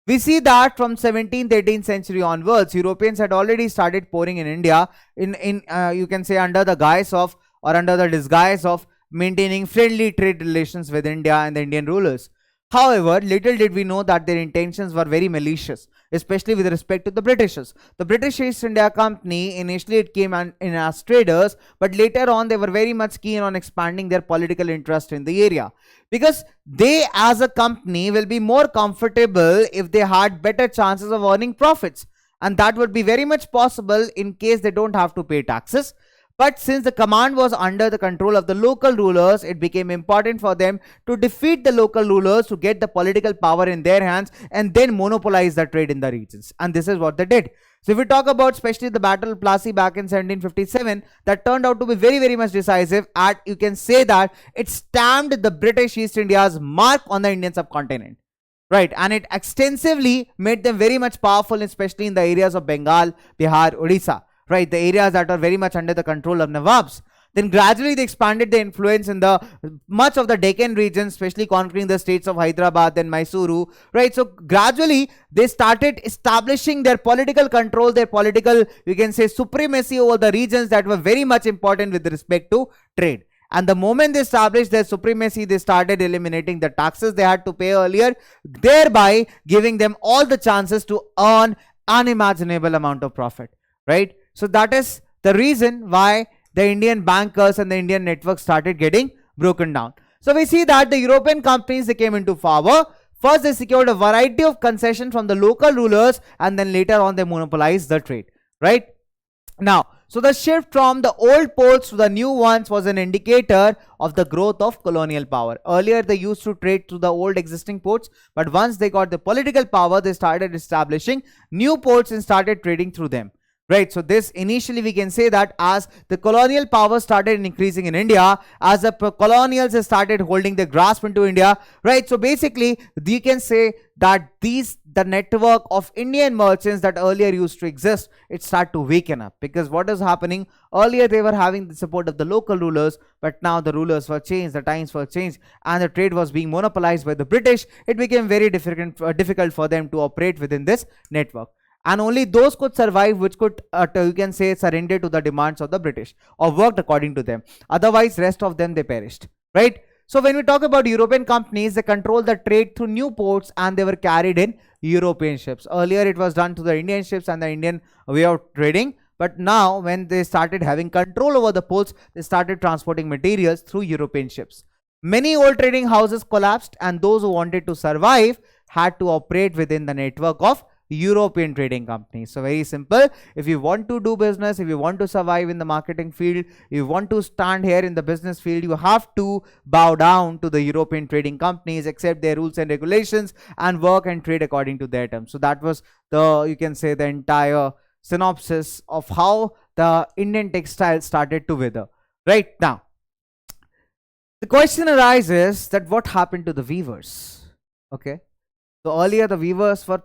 A: We see that from 17th, 18th century onwards, Europeans had already started pouring in India you can say under the guise of, or under the disguise of, maintaining friendly trade relations with India and the Indian rulers. However, little did we know that their intentions were very malicious, especially with respect to the Britishers. The British East India Company, initially it came in as traders, but later on they were very much keen on expanding their political interest in the area, because they as a company will be more comfortable if they had better chances of earning profits, and that would be very much possible in case they don't have to pay taxes. But since the command was under the control of the local rulers, it became important for them to defeat the local rulers, to get the political power in their hands and then monopolize the trade in the regions. And this is what they did. So if we talk about especially the Battle of Plassey back in 1757, that turned out to be very, very much decisive. And you can say that it stamped the British East India's mark on the Indian subcontinent. Right, and it extensively made them very much powerful, especially in the areas of Bengal, Bihar, Odisha. Right, the areas that are very much under the control of Nawabs. Then gradually they expanded their influence in the much of the Deccan region, especially conquering the states of Hyderabad and Mysuru. Right, so gradually they started establishing their political control, their political, you can say, supremacy over the regions that were very much important with respect to trade. And the moment they established their supremacy, they started eliminating the taxes they had to pay earlier, thereby giving them all the chances to earn unimaginable amount of profit, right? So that is the reason why the Indian bankers and the Indian network started getting broken down. So we see that the European companies, they came into power. First, they secured a variety of concessions from the local rulers, and then later on they monopolized the trade, right? Now, so the shift from the old ports to the new ones was an indicator of the growth of colonial power. Earlier, they used to trade through the old existing ports, but once they got the political power, they started establishing new ports and started trading through them. Right, so this initially we can say that as the colonial power started increasing in India, as the colonials started holding the grasp into India, right? So basically, we can say that the network of Indian merchants that earlier used to exist, it started to weaken up, because what is happening earlier, they were having the support of the local rulers, but now the rulers were changed, the times were changed, and the trade was being monopolized by the British. It became very difficult for them to operate within this network. And only those could survive which could you can say surrender to the demands of the British or worked according to them. Otherwise, rest of them, they perished, right? So when we talk about European companies, they control the trade through new ports, and they were carried in European ships. Earlier it was done to the Indian ships and the Indian way of trading, but now when they started having control over the ports, they started transporting materials through European ships. Many old trading houses collapsed, and those who wanted to survive had to operate within the network of European trading companies. So very simple. If you want to do business, if you want to survive in the marketing field, you want to stand here in the business field, you have to bow down to the European trading companies, accept their rules and regulations, and work and trade according to their terms. So that was the, you can say, the entire synopsis of how the Indian textile started to wither. Right now, the question arises that what happened to the weavers? Okay, so earlier the weavers were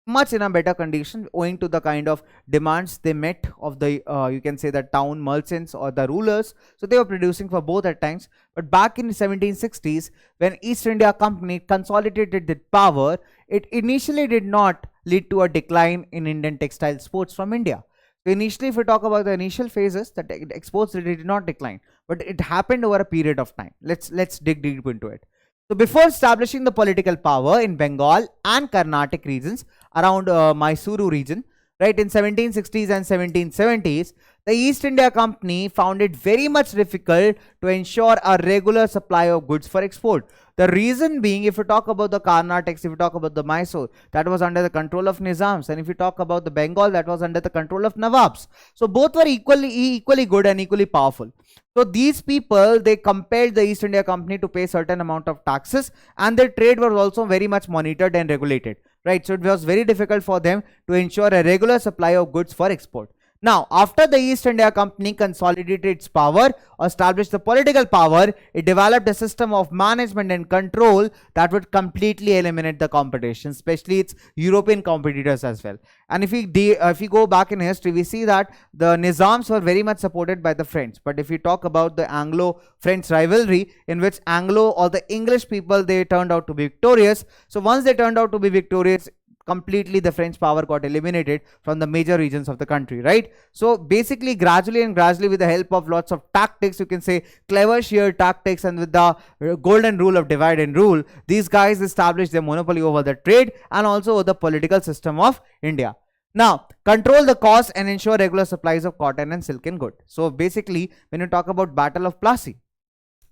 A: much in a better condition owing to the kind of demands they met of the you can say the town merchants or the rulers. So they were producing for both at times. But back in the 1760s, when East India Company consolidated its power, it initially did not lead to a decline in Indian textile exports from India. So initially, if we talk about the initial phases, the exports did not decline, but it happened over a period of time. Let's dig deep into it. So before establishing the political power in Bengal and Carnatic regions around Mysuru region, right, in 1760s and 1770s, the East India Company found it very much difficult to ensure a regular supply of goods for export. The reason being, if you talk about the Carnatics, if you talk about the Mysore, that was under the control of Nizams, and if you talk about the Bengal, that was under the control of Nawabs. So both were equally good and equally powerful. So these people, they compelled the East India Company to pay certain amount of taxes, and their trade was also very much monitored and regulated, right? So it was very difficult for them to ensure a regular supply of goods for export. Now, after the East India Company consolidated its power, established the political power, it developed a system of management and control that would completely eliminate the competition, especially its European competitors as well. And if we go back in history, we see that the Nizams were very much supported by the French. But if we talk about the Anglo-French rivalry, in which Anglo or the English people, they turned out to be victorious. So once they turned out to be victorious, completely the French power got eliminated from the major regions of the country, right? So basically, gradually with the help of lots of tactics, you can say clever sheer tactics, and with the golden rule of divide and rule, these guys established their monopoly over the trade and also over the political system of India. Now, control the cost and ensure regular supplies of cotton and silken good. So basically, when you talk about Battle of Plassey,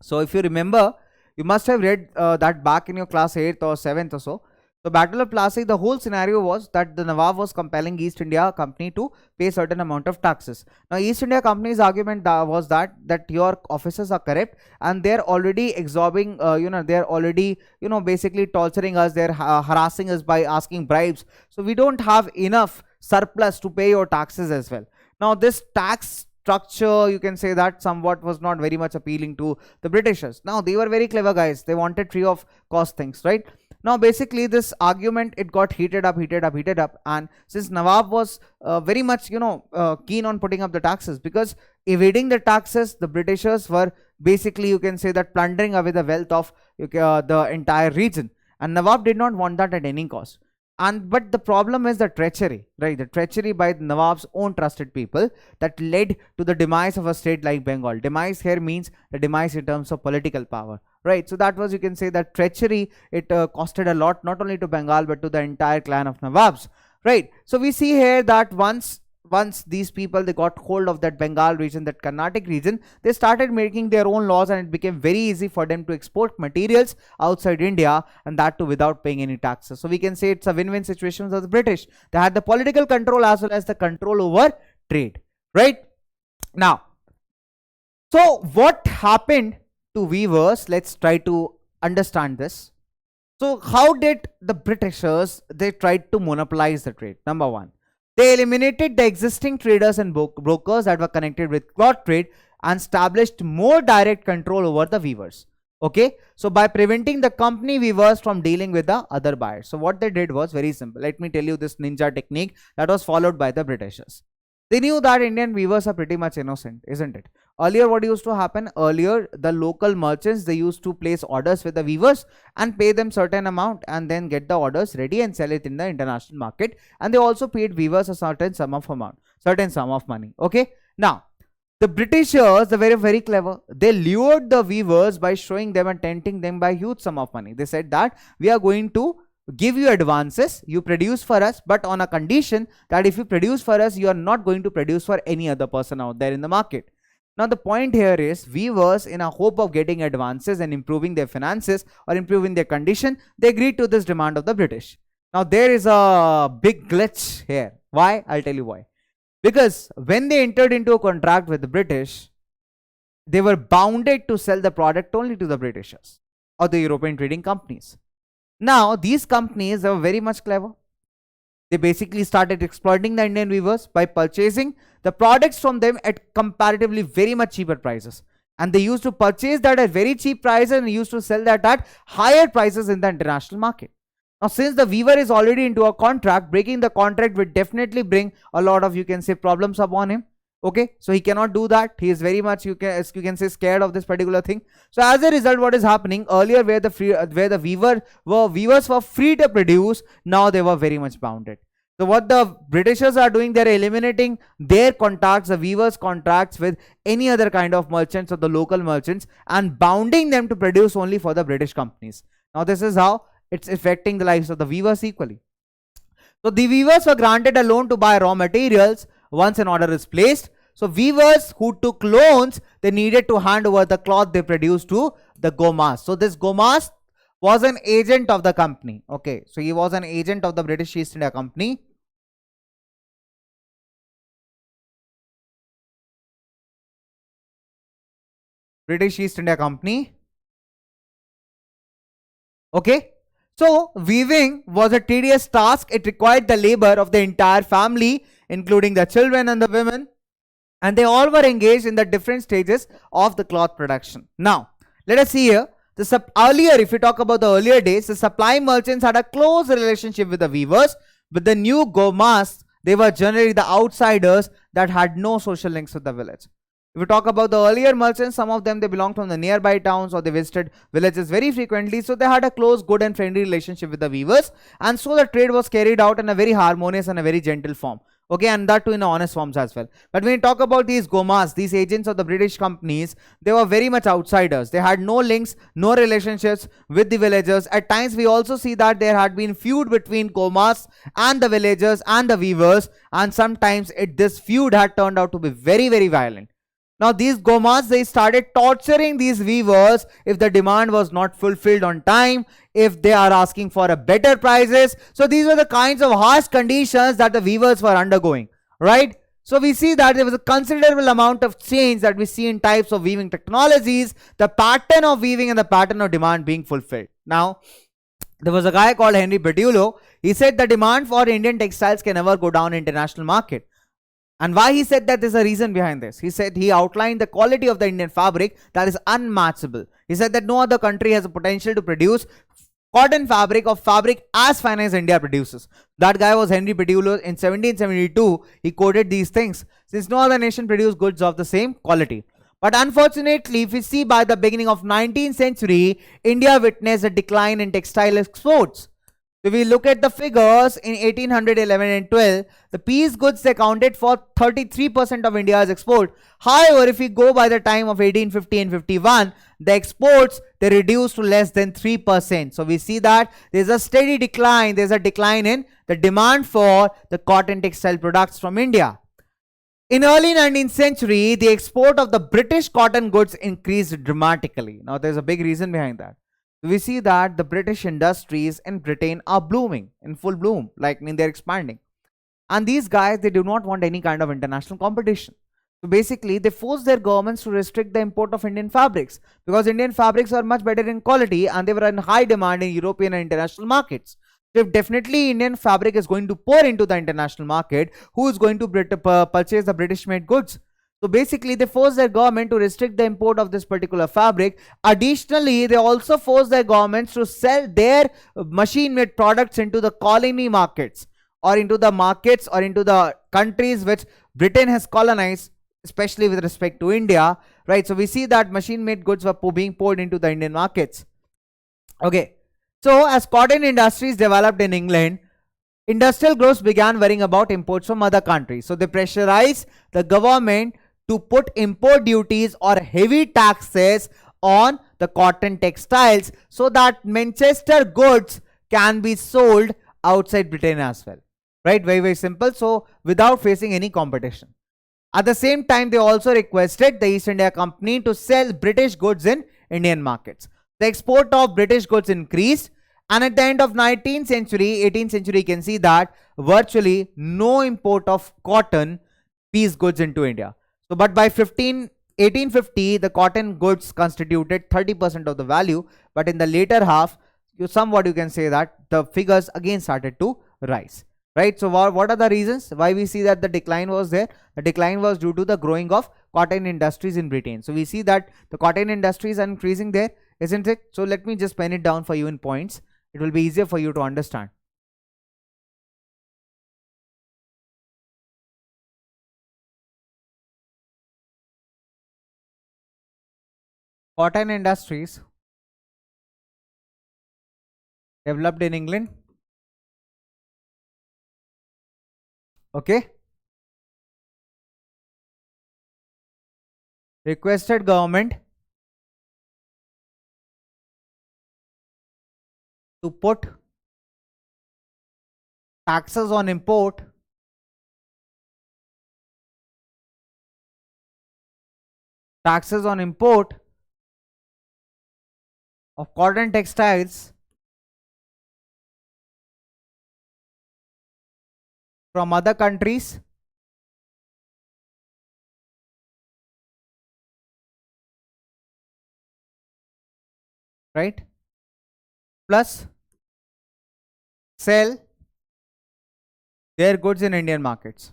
A: so if you remember, you must have read that back in your class 8th or 7th or so. So Battle of Plassey, the whole scenario was that the Nawab was compelling East India Company to pay certain amount of taxes. Now East India Company's argument was that your officers are corrupt and they're already absorbing, they're already, basically torturing us, they're harassing us by asking bribes. So we don't have enough surplus to pay your taxes as well. Now this tax structure, you can say that somewhat was not very much appealing to the Britishers. Now they were very clever guys. They wanted free of cost things, right? Now basically this argument, it got heated up, and since Nawab was very much keen on putting up the taxes, because evading the taxes, the Britishers were basically, you can say that, plundering away the wealth of the entire region, and Nawab did not want that at any cost. But the problem is the treachery, right? The treachery by the Nawab's own trusted people that led to the demise of a state like Bengal. Demise here means the demise in terms of political power, right? So that was, you can say, that treachery, it costed a lot, not only to Bengal, but to the entire clan of Nawabs. right? So we see here that once these people, they got hold of that Bengal region, that Carnatic region, they started making their own laws, and it became very easy for them to export materials outside India, and that too without paying any taxes. So we can say it's a win-win situation for the British. They had the political control as well as the control over trade, right? Now, so what happened to weavers? Let's try to understand this. So how did the Britishers, they tried to monopolize the trade? Number one, they eliminated the existing traders and brokers that were connected with cloth trade and established more direct control over the weavers. Okay, so by preventing the company weavers from dealing with the other buyers. So what they did was very simple. Let me tell you this ninja technique that was followed by the Britishers. They knew that Indian weavers are pretty much innocent, isn't it? Earlier, what used to happen? Earlier, the local merchants, they used to place orders with the weavers and pay them certain amount, and then get the orders ready and sell it in the international market. And they also paid weavers a certain sum of money. Okay. Now, the Britishers, they were very clever. They lured the weavers by showing them and tempting them by huge sum of money. They said that we are going to give you advances, you produce for us, but on a condition that if you produce for us, you are not going to produce for any other person out there in the market. Now the point here is, weavers, in a hope of getting advances and improving their finances or improving their condition, they agreed to this demand of the British. Now there is a big glitch here. Why? I'll tell you why. Because when they entered into a contract with the British, they were bounded to sell the product only to the Britishers or the European trading companies. Now, these companies, they were very much clever. They basically started exploiting the Indian weavers by purchasing the products from them at comparatively very much cheaper prices. And they used to purchase that at very cheap prices and used to sell that at higher prices in the international market. Now, since the weaver is already into a contract, breaking the contract would definitely bring a lot of, you can say, problems upon him. Okay, so he cannot do that. He is very much, you can say, scared of this particular thing. So as a result, what is happening earlier, where the weavers were free to produce, now they were very much bounded. So what the Britishers are doing, they're eliminating their contacts, the weavers' contracts with any other kind of merchants or the local merchants, and bounding them to produce only for the British companies. Now this is how it's affecting the lives of the weavers equally. So the weavers were granted a loan to buy raw materials once an order is placed. So weavers who took loans, they needed to hand over the cloth they produced to the Gomas. So this Gomas was an agent of the company. Okay, so he was an agent of the British East India Company. British East India Company. Okay. So weaving was a tedious task. It required the labor of the entire family, including the children and the women, and they all were engaged in the different stages of the cloth production. Now, let us see here. Earlier, if we talk about the earlier days, the supply merchants had a close relationship with the weavers. With the new Gomas, they were generally the outsiders that had no social links with the village. If we talk about the earlier merchants, some of them, they belonged from the nearby towns or they visited villages very frequently. So they had a close, good and friendly relationship with the weavers. And so the trade was carried out in a very harmonious and a very gentle form. Okay, and that too in honest forms as well. But when you talk about these Gomas, these agents of the British companies, they were very much outsiders. They had no links, no relationships with the villagers. At times, we also see that there had been feud between Gomas and the villagers and the weavers. And sometimes this feud had turned out to be very, very violent. Now these Gomas, they started torturing these weavers if the demand was not fulfilled on time, if they are asking for a better prices. So these were the kinds of harsh conditions that the weavers were undergoing, right? So we see that there was a considerable amount of change that we see in types of weaving technologies, the pattern of weaving and the pattern of demand being fulfilled. Now, there was a guy called Henry Petullo. He said the demand for Indian textiles can never go down in international market. And why he said that, there's a reason behind this. He said he outlined the quality of the Indian fabric that is unmatchable. He said that no other country has a potential to produce cotton fabric or fabric as fine as India produces. That guy was Henry Petullo. In 1772, he quoted these things. Since no other nation produced goods of the same quality. But unfortunately, if we see by the beginning of 19th century, India witnessed a decline in textile exports. So we look at the figures in 1811 and 12, the piece goods accounted for 33% of India's export. However, if we go by the time of 1850 and 51, the exports they reduced to less than 3%. So we see that there's a steady decline. There's a decline in the demand for the cotton textile products from India. In early 19th century, the export of the British cotton goods increased dramatically. Now there's a big reason behind that. We see that the British industries in Britain are blooming in full bloom, like they're expanding. And these guys, they do not want any kind of international competition. So basically, they force their governments to restrict the import of Indian fabrics because Indian fabrics are much better in quality and they were in high demand in European and international markets. So if definitely Indian fabric is going to pour into the international market, who is going to purchase the British made goods? So basically, they force their government to restrict the import of this particular fabric. Additionally, they also force their governments to sell their machine-made products into the colony markets or into the markets or into the countries which Britain has colonized, especially with respect to India, right? So we see that machine-made goods were being poured into the Indian markets. Okay. So as cotton industries developed in England, industrial groups began worrying about imports from other countries. So they pressurized the government to put import duties or heavy taxes on the cotton textiles so that Manchester goods can be sold outside Britain as well. Right? Very, very simple. So without facing any competition. At the same time, they also requested the East India Company to sell British goods in Indian markets. The export of British goods increased, and at the end of 19th century, 18th century, you can see that virtually no import of cotton piece goods into India. So, but by 1850, the cotton goods constituted 30% of the value, but in the later half, somewhat you can say that the figures again started to rise. Right? So what are the reasons why we see that the decline was there? The decline was due to the growing of cotton industries in Britain. So we see that the cotton industries are increasing there, isn't it? So let me just pen it down for you in points. It will be easier for you to understand. Cotton industries developed in England. Okay. Requested government to put taxes on import of cotton textiles from other countries right, plus sell their goods in Indian markets.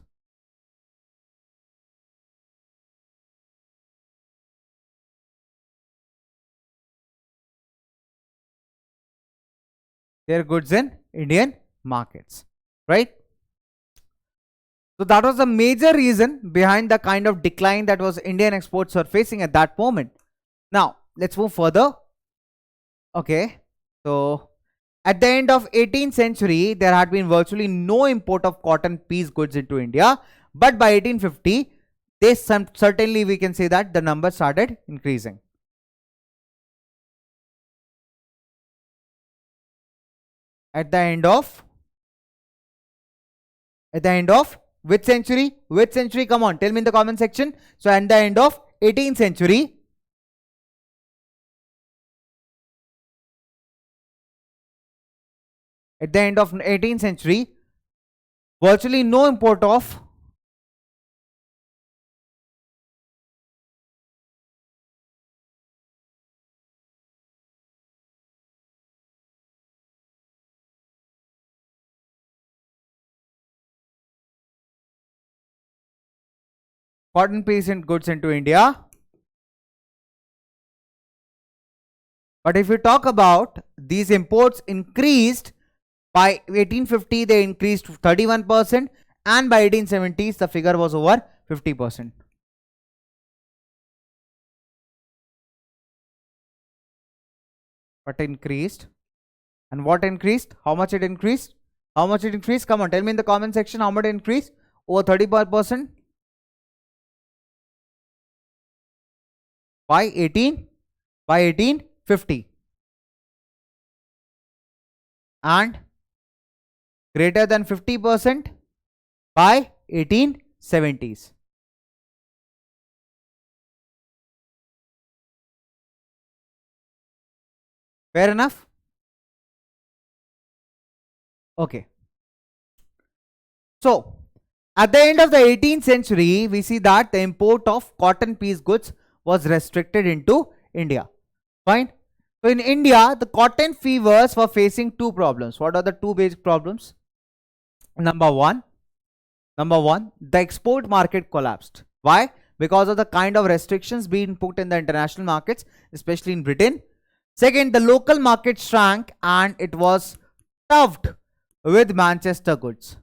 A: Their goods in Indian markets, right? So that was the major reason behind the kind of decline that was Indian exports were facing at that moment. Now, let's move further. Okay, so at the end of 18th century, there had been virtually no import of cotton piece goods into India. But by 1850, certainly we can say that the number started increasing. At the end of which century? Which century? Come on, tell me in the comment section. So at the end of 18th century, virtually no import of cotton piece goods into India. But if you talk about these imports increased by 1850, they increased to 31%, and by 1870s, the figure was over 50%. But increased And what increased? How much it increased? How much it increased? Come on, tell me in the comment section how much it increased. Over 30%. By 18? By 1850. And greater than 50% by 1870s. Fair enough? Okay. So, at the end of the 18th century, we see that the import of cotton piece goods was restricted into India. Fine. So, in India, the cotton weavers were facing two problems. What are the two basic problems? Number one, the export market collapsed. Why? Because of the kind of restrictions being put in the international markets, especially in Britain. Second, the local market shrank and it was stuffed with Manchester goods.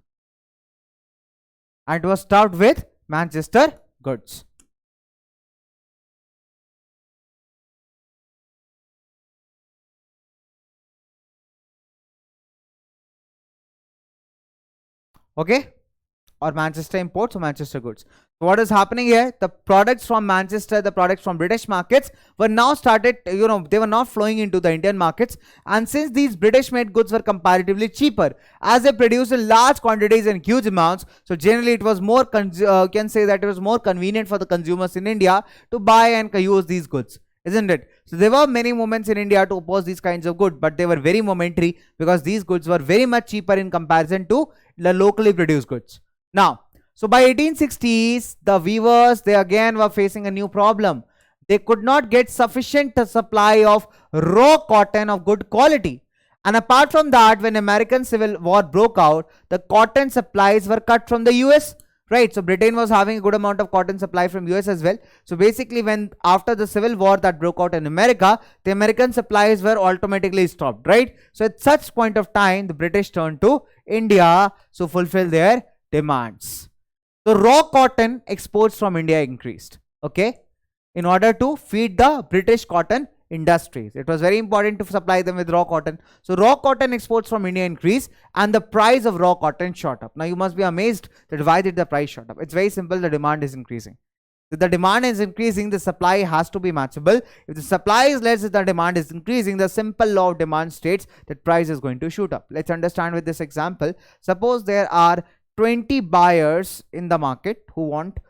A: And it was stuffed with Manchester goods. Okay? Or Manchester imports or Manchester goods. So what is happening here? The products from Manchester, the products from British markets were now started, they were not flowing into the Indian markets. And since these British made goods were comparatively cheaper, as they produced in large quantities and huge amounts, so generally it was more, can say that it was more convenient for the consumers in India to buy and use these goods. Isn't it? So there were many movements in India to oppose these kinds of goods, but they were very momentary because these goods were very much cheaper in comparison to the locally produced goods. Now, so by 1860s, the weavers, they again were facing a new problem. They could not get sufficient supply of raw cotton of good quality. And apart from that, when American Civil War broke out, the cotton supplies were cut from the US. Right, so Britain was having a good amount of cotton supply from US as well. So basically, when after the Civil War that broke out in America, the American supplies were automatically stopped. Right, so at such point of time, the British turned to India to fulfill their demands. So raw cotton exports from India increased. Okay, in order to feed the British cotton industries, it was very important to supply them with raw cotton. So raw cotton exports from India increased and the price of raw cotton shot up. Now you must be amazed that why did the price shot up? It's very simple. The demand is increasing. If the demand is increasing, the supply has to be matchable. If the supply is less, if the demand is increasing, the simple law of demand states that price is going to shoot up. Let's understand with this example. Suppose there are 20 buyers in the market who want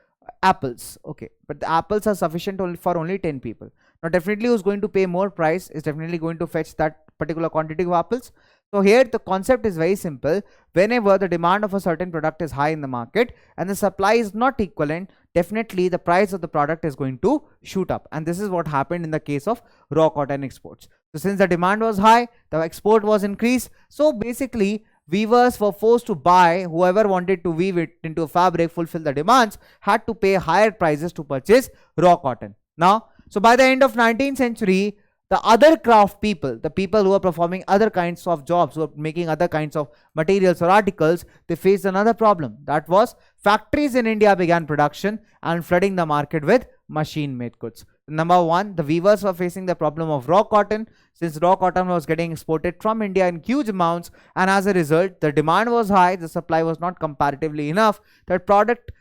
A: apples. Okay, but the apples are sufficient only for only 10 people. Now definitely who's going to pay more price is definitely going to fetch that particular quantity of apples. So here the concept is very simple. Whenever the demand of a certain product is high in the market and the supply is not equivalent, definitely the price of the product is going to shoot up. And this is what happened in the case of raw cotton exports. So since the demand was high, the export was increased. So basically weavers were forced to buy. Whoever wanted to weave it into a fabric, fulfill the demands, had to pay higher prices to purchase raw cotton. Now, so by the end of 19th century, the other craft people, the people who are performing other kinds of jobs, who are making other kinds of materials or articles, they faced another problem. That was factories in India began production and flooding the market with machine-made goods. Number one, the weavers were facing the problem of raw cotton, since raw cotton was getting exported from India in huge amounts, and as a result, the demand was high, the supply was not comparatively enough, that product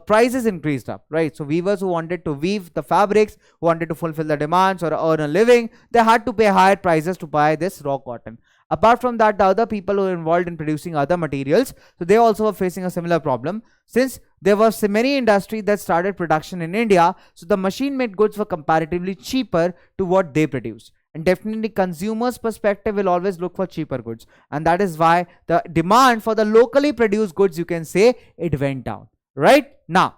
A: prices increased up, right? So weavers who wanted to weave the fabrics, who wanted to fulfill the demands or earn a living, they had to pay higher prices to buy this raw cotton. Apart from that, the other people who were involved in producing other materials, so they also were facing a similar problem. Since there were so many industries that started production in India, so the machine-made goods were comparatively cheaper to what they produced. And definitely consumers' perspective will always look for cheaper goods. And that is why the demand for the locally produced goods, you can say, it went down. Right? Now,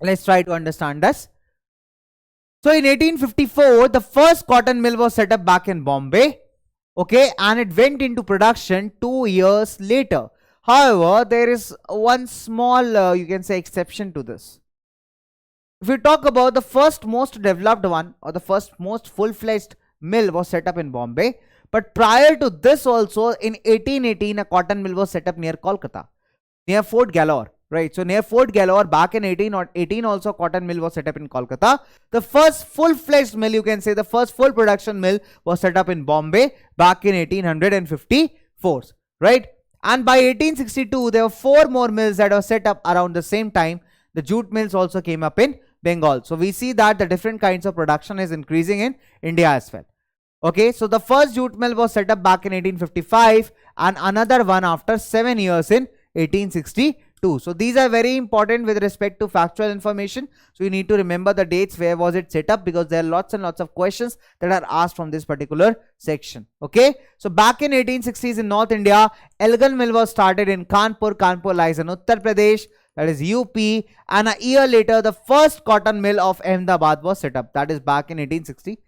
A: let's try to understand this. So in 1854, the first cotton mill was set up back in Bombay. Okay, and it went into production 2 years later. However, there is one small, you can say, exception to this. If we talk about the first most developed one, or the first most full-fledged mill was set up in Bombay. But prior to this also, in 1818, a cotton mill was set up near Kolkata, near Fort Galore. right? So near Fort Galore, back in 1818 also cotton mill was set up in Kolkata. The first full-fledged mill, you can say the first full production mill was set up in Bombay back in 1854, right? And by 1862, there were 4 more mills that were set up around the same time. The jute mills also came up in Bengal. So we see that the different kinds of production is increasing in India as well. Okay, so the first jute mill was set up back in 1855 and another one after 7 years in 1862. So these are very important with respect to factual information. So you need to remember the dates, where was it set up, because there are lots and lots of questions that are asked from this particular section. Okay, so back in 1860s in North India, Elgin mill was started in Kanpur. Kanpur lies in Uttar Pradesh, that is UP, and a year later the first cotton mill of Ahmedabad was set up, that is back in 1860,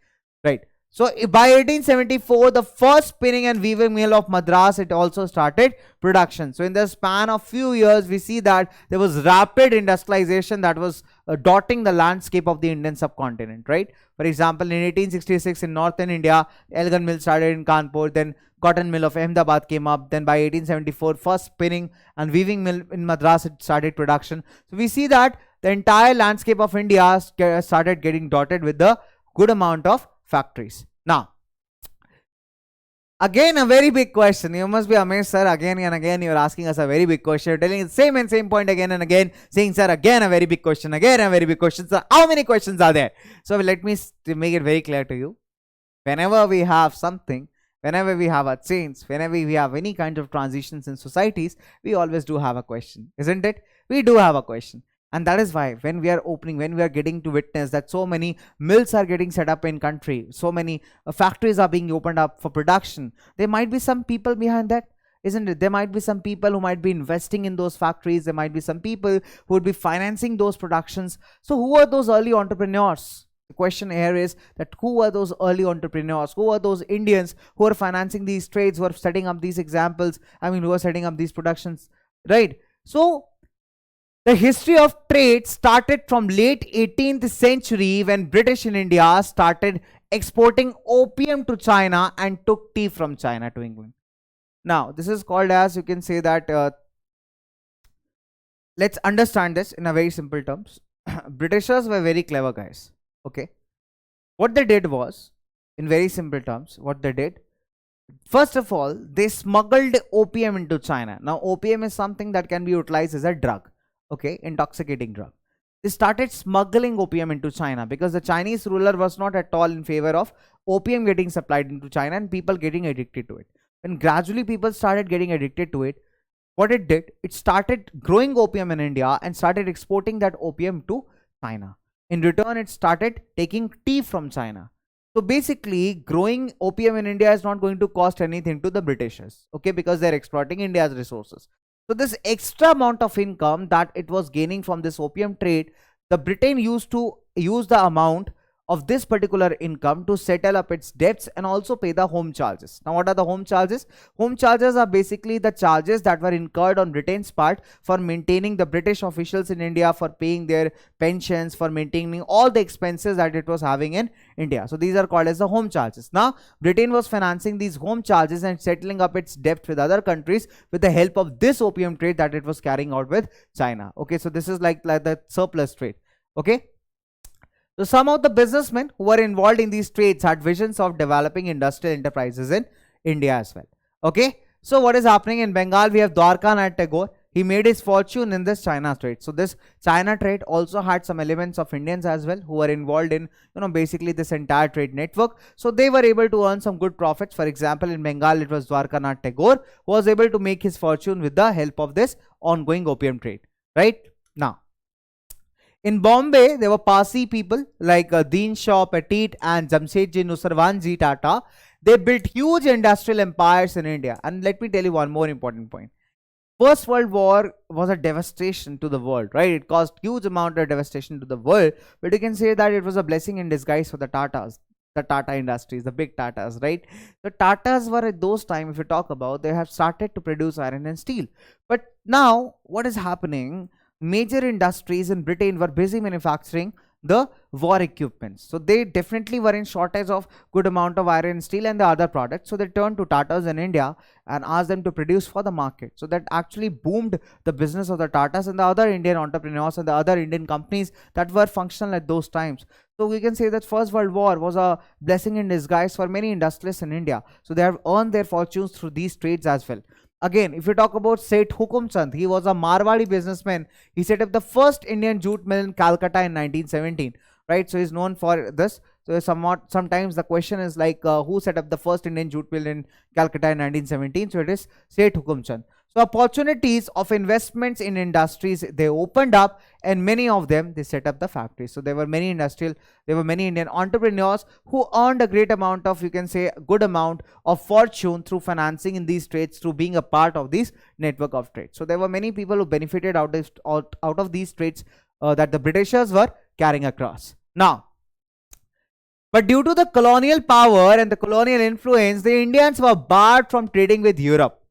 A: right? So by 1874, the first spinning and weaving mill of Madras, it also started production. So in the span of few years, we see that there was rapid industrialization that was dotting the landscape of the Indian subcontinent, right? For example, in 1866 in northern India, Elgin mill started in Kanpur, then cotton mill of Ahmedabad came up. Then by 1874, first spinning and weaving mill in Madras, it started production. So we see that the entire landscape of India started getting dotted with the good amount of factories. Now, again a very big question. You must be amazed, sir. Again and again you are asking us a very big question. You're telling the same and same point again and again, saying, sir, again a very big question, again a very big question. Sir, how many questions are there? So let me make it very clear to you. Whenever we have something, whenever we have a change, whenever we have any kind of transitions in societies, we always do have a question, isn't it? We do have a question. And that is why when we are opening, when we are getting to witness that so many mills are getting set up in country, so many factories are being opened up for production, there might be some people behind that, isn't it? There might be some people who might be investing in those factories. There might be some people who would be financing those productions. So who are those early entrepreneurs? The question here is that who are those early entrepreneurs? Who are those Indians who are financing these trades, who are setting up these examples? I mean, who are setting up these productions, right? So the history of trade started from late 18th century when British in India started exporting opium to China and took tea from China to England. Now, this is called as, you can say that, let's understand this in a very simple terms. Britishers were very clever guys. Okay. What they did was, in very simple terms, what they did, first of all, they smuggled opium into China. Now, opium is something that can be utilized as a drug. Okay, intoxicating drug. They started smuggling opium into China because the Chinese ruler was not at all in favor of opium getting supplied into China and people getting addicted to it. When gradually people started getting addicted to it, what it did, it started growing opium in India and started exporting that opium to China. In return, it started taking tea from China. So basically, growing opium in India is not going to cost anything to the Britishers, okay, because they're exploiting India's resources. So this extra amount of income that it was gaining from this opium trade, the Britain used to use the amount of this particular income to settle up its debts and also pay the home charges. Now, what are the home charges? Home charges are basically the charges that were incurred on Britain's part for maintaining the British officials in India, for paying their pensions, for maintaining all the expenses that it was having in India. So these are called as the home charges. Now, Britain was financing these home charges and settling up its debt with other countries with the help of this opium trade that it was carrying out with China. Okay, so this is like the surplus trade. Okay. So some of the businessmen who were involved in these trades had visions of developing industrial enterprises in India as well. Okay. So what is happening in Bengal? We have Dwarkanath Tagore. He made his fortune in this China trade. So this China trade also had some elements of Indians as well who were involved in, basically this entire trade network. So they were able to earn some good profits. For example, in Bengal, it was Dwarkanath Tagore who was able to make his fortune with the help of this ongoing opium trade. Right now, in Bombay, there were Parsi people like Deen Shaw Petit and Jamshedji Nusarwanji Tata. They built huge industrial empires in India. And let me tell you one more important point. First World War was a devastation to the world, right? It caused huge amount of devastation to the world. But you can say that it was a blessing in disguise for the Tatas, the Tata Industries, the big Tatas, right? The Tatas were at those times, if you talk about, they have started to produce iron and steel. But now, what is happening? Major industries in Britain were busy manufacturing the war equipments. So they definitely were in shortage of good amount of iron and steel and the other products. So they turned to Tatas in India and asked them to produce for the market. So that actually boomed the business of the Tatas and the other Indian entrepreneurs and the other Indian companies that were functional at those times. So we can say that First World War was a blessing in disguise for many industrialists in India. So they have earned their fortunes through these trades as well. Again, if you talk about Seth Hukumchand, he was a Marwadi businessman. He set up the first Indian jute mill in Calcutta in 1917, right? So he's known for this. So sometimes the question is like, who set up the first Indian jute mill in Calcutta in 1917? So it is Seth Hukumchand. So opportunities of investments in industries, they opened up, and many of them, they set up the factories. So there were many Indian entrepreneurs who earned a great amount of, you can say, a good amount of fortune through financing in these trades, through being a part of this network of trade. So there were many people who benefited out of these trades that the Britishers were carrying across. Now, but due to the colonial power and the colonial influence, the Indians were barred from trading with Europe.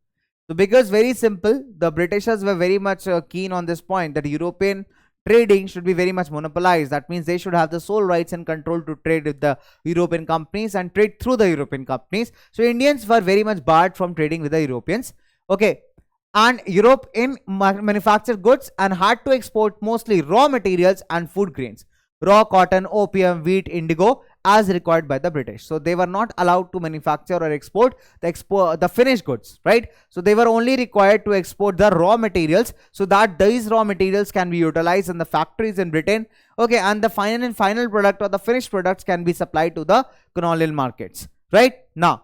A: So because very simple, the Britishers were very much keen on this point that European trading should be very much monopolized. That means they should have the sole rights and control to trade with the European companies and trade through the European companies. So Indians were very much barred from trading with the Europeans. Okay. And Europe in manufactured goods and had to export mostly raw materials and food grains. Raw cotton, opium, wheat, indigo, as required by the British. So they were not allowed to manufacture or export the finished goods, right? So they were only required to export the raw materials, so that these raw materials can be utilized in the factories in Britain. Okay, and the final product or the finished products can be supplied to the colonial markets, right? Now,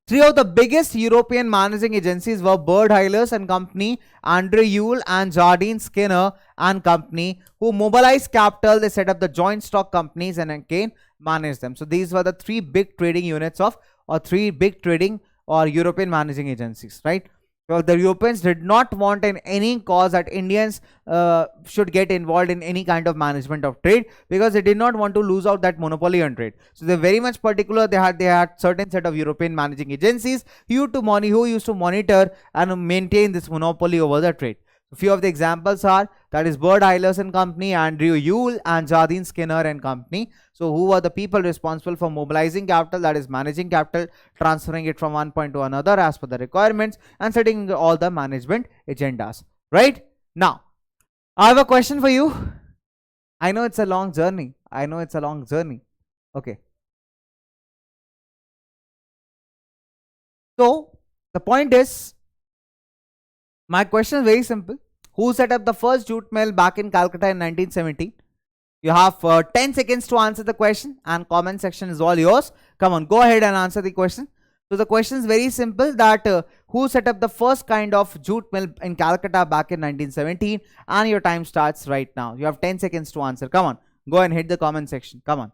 A: three of the biggest European managing agencies were Bird Hillers and Company, Andrew Yule and Jardine Skinner and Company, who mobilized capital. They set up the joint stock companies and again managed them. So these were the three big trading units or European managing agencies, right? So the Europeans did not want in any cause that Indians should get involved in any kind of management of trade, because they did not want to lose out that monopoly on trade. So they're very much particular. They had certain set of European managing agencies who used to monitor and maintain this monopoly over the trade. A few of the examples are, that is Bird Hillers and Company, Andrew Yule and Jardine Skinner and Company. So who were the people responsible for mobilizing capital, that is managing capital, transferring it from one point to another as per the requirements, and setting all the management agendas, right? Now, I have a question for you. I know it's a long journey. Okay. So the point is, my question is very simple. Who set up the first jute mill back in Calcutta in 1917? You have 10 seconds to answer the question, and comment section is all yours. Come on, go ahead and answer the question. So the question is very simple, that who set up the first kind of jute mill in Calcutta back in 1917? And your time starts right now. You have 10 seconds to answer. Come on, go and hit the comment section. Come on.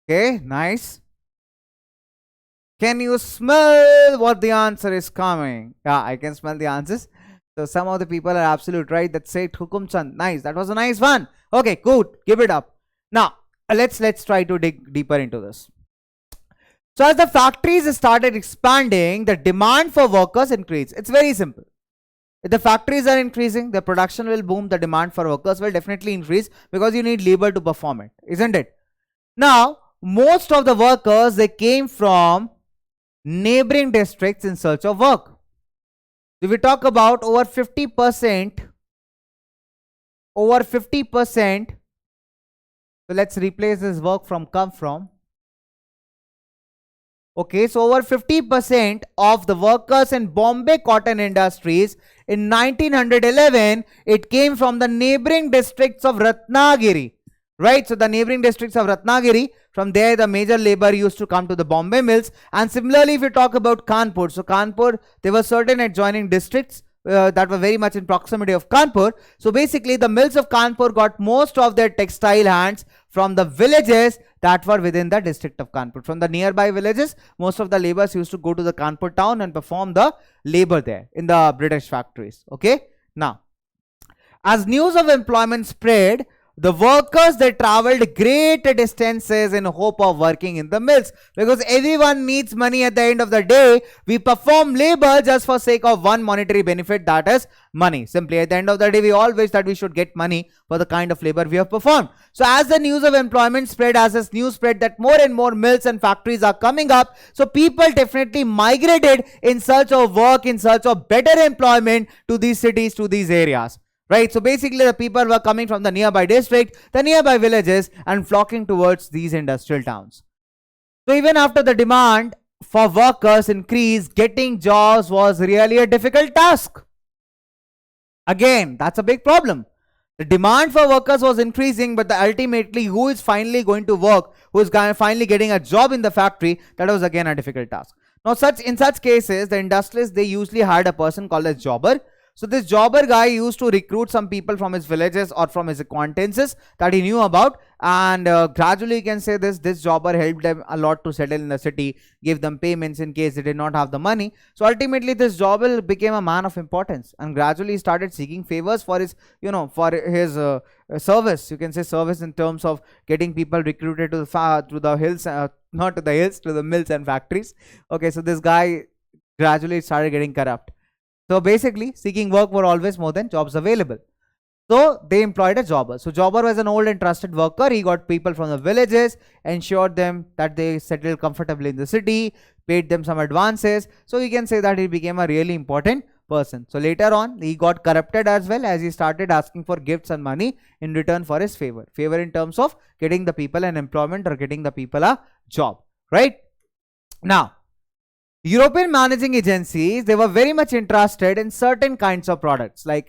A: Okay, nice. Can you smell what the answer is coming? Yeah, I can smell the answers. So some of the people are absolute right. That said Hukumchand. Nice. That was a nice one. Okay, good. Give it up. Now, let's try to dig deeper into this. So as the factories started expanding, the demand for workers increased. It's very simple. If the factories are increasing, the production will boom. The demand for workers will definitely increase, because you need labor to perform it, isn't it? Now, most of the workers, they came from neighboring districts in search of work. If we talk about over 50%, so let's replace this work from come from. Okay, so over 50% of the workers in Bombay cotton industries in 1911, it came from the neighboring districts of Ratnagiri, right? So the neighboring districts of Ratnagiri, from there the major labor used to come to the Bombay mills. And similarly, if you talk about Kanpur, so Kanpur, there were certain adjoining districts that were very much in proximity of Kanpur. So basically the mills of Kanpur got most of their textile hands from the villages that were within the district of Kanpur. From the nearby villages, most of the laborers used to go to the Kanpur town and perform the labor there in the British factories. Okay, now as news of employment spread, the workers, they traveled great distances in hope of working in the mills, because everyone needs money at the end of the day. We perform labor just for sake of one monetary benefit, that is money. Simply at the end of the day, we all wish that we should get money for the kind of labor we have performed. So as the news of employment spread, as this news spread that more and more mills and factories are coming up, so people definitely migrated in search of work, in search of better employment to these cities, to these areas. Right, so basically the people were coming from the nearby district, the nearby villages, and flocking towards these industrial towns. So even after the demand for workers increased, getting jobs was really a difficult task. Again, that's a big problem. The demand for workers was increasing, but ultimately who is finally going to work, who is finally getting a job in the factory, that was again a difficult task. Now in such cases, the industrialists, they usually hired a person called as jobber. So this jobber guy used to recruit some people from his villages or from his acquaintances that he knew about, and gradually you can say this jobber helped them a lot to settle in the city, gave them payments in case they did not have the money. So ultimately this jobber became a man of importance, and gradually started seeking favors for his, for his service. You can say service in terms of getting people recruited to the hills, not to the hills, to the mills and factories. Okay, so this guy gradually started getting corrupt. So basically, seeking work were always more than jobs available. So they employed a jobber. So jobber was an old and trusted worker. He got people from the villages, ensured them that they settled comfortably in the city, paid them some advances. So you can say that he became a really important person. So later on, he got corrupted as well, as he started asking for gifts and money in return for his favor. Favor in terms of getting the people an employment or getting the people a job, right? Now, European managing agencies, they were very much interested in certain kinds of products, like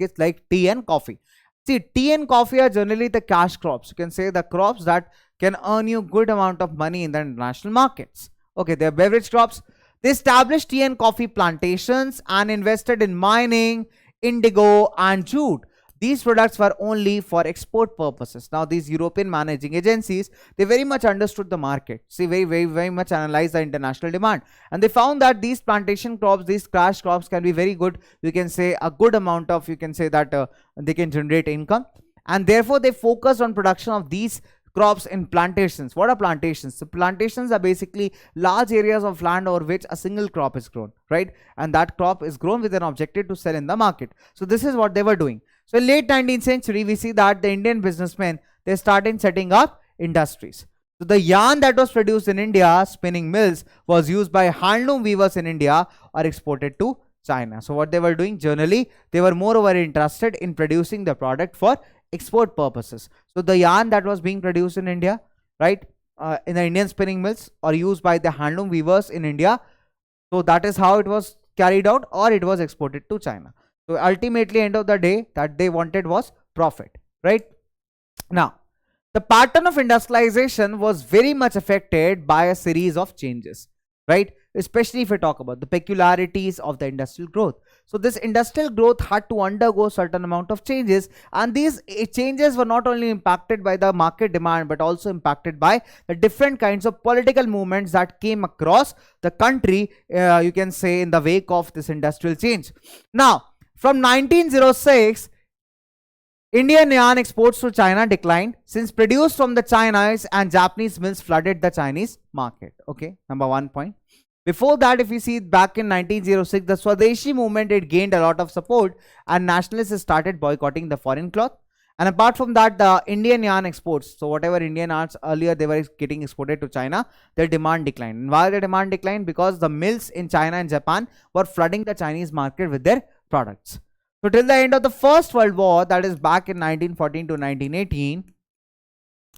A: tea and coffee. See, tea and coffee are generally the cash crops. You can say the crops that can earn you good amount of money in the international markets. Okay, they are beverage crops. They established tea and coffee plantations and invested in mining, indigo and jute. These products were only for export purposes. Now, these European managing agencies, they very much understood the market. See, very much analyzed the international demand. And they found that these plantation crops, these cash crops can be very good. You can say a good amount of, you can say that they can generate income. And therefore, they focused on production of these crops in plantations. What are plantations? So plantations are basically large areas of land over which a single crop is grown, right? And that crop is grown with an objective to sell in the market. So this is what they were doing. So in late 19th century, we see that the Indian businessmen, they started setting up industries. So the yarn that was produced in India, spinning mills, was used by handloom weavers in India or exported to China. So what they were doing, generally, they were moreover interested in producing the product for export purposes. So the yarn that was being produced in India, right, in the Indian spinning mills or used by the handloom weavers in India, so that is how it was carried out, or it was exported to China. So ultimately, end of the day, that they wanted was profit, right? Now, the pattern of industrialization was very much affected by a series of changes, right? Especially if we talk about the peculiarities of the industrial growth. So this industrial growth had to undergo certain amount of changes, and these changes were not only impacted by the market demand, but also impacted by the different kinds of political movements that came across the country, you can say, in the wake of this industrial change. Now, from 1906, Indian yarn exports to China declined since produced from the Chinese and Japanese mills flooded the Chinese market. Okay, number 1 point. Before that, if you see back in 1906, the Swadeshi movement, it gained a lot of support and nationalists started boycotting the foreign cloth. And apart from that, the Indian yarn exports, so whatever Indian yarns earlier they were getting exported to China, their demand declined. And why the demand declined? Because the mills in China and Japan were flooding the Chinese market with their products. So till the end of the First World War, that is back in 1914 to 1918,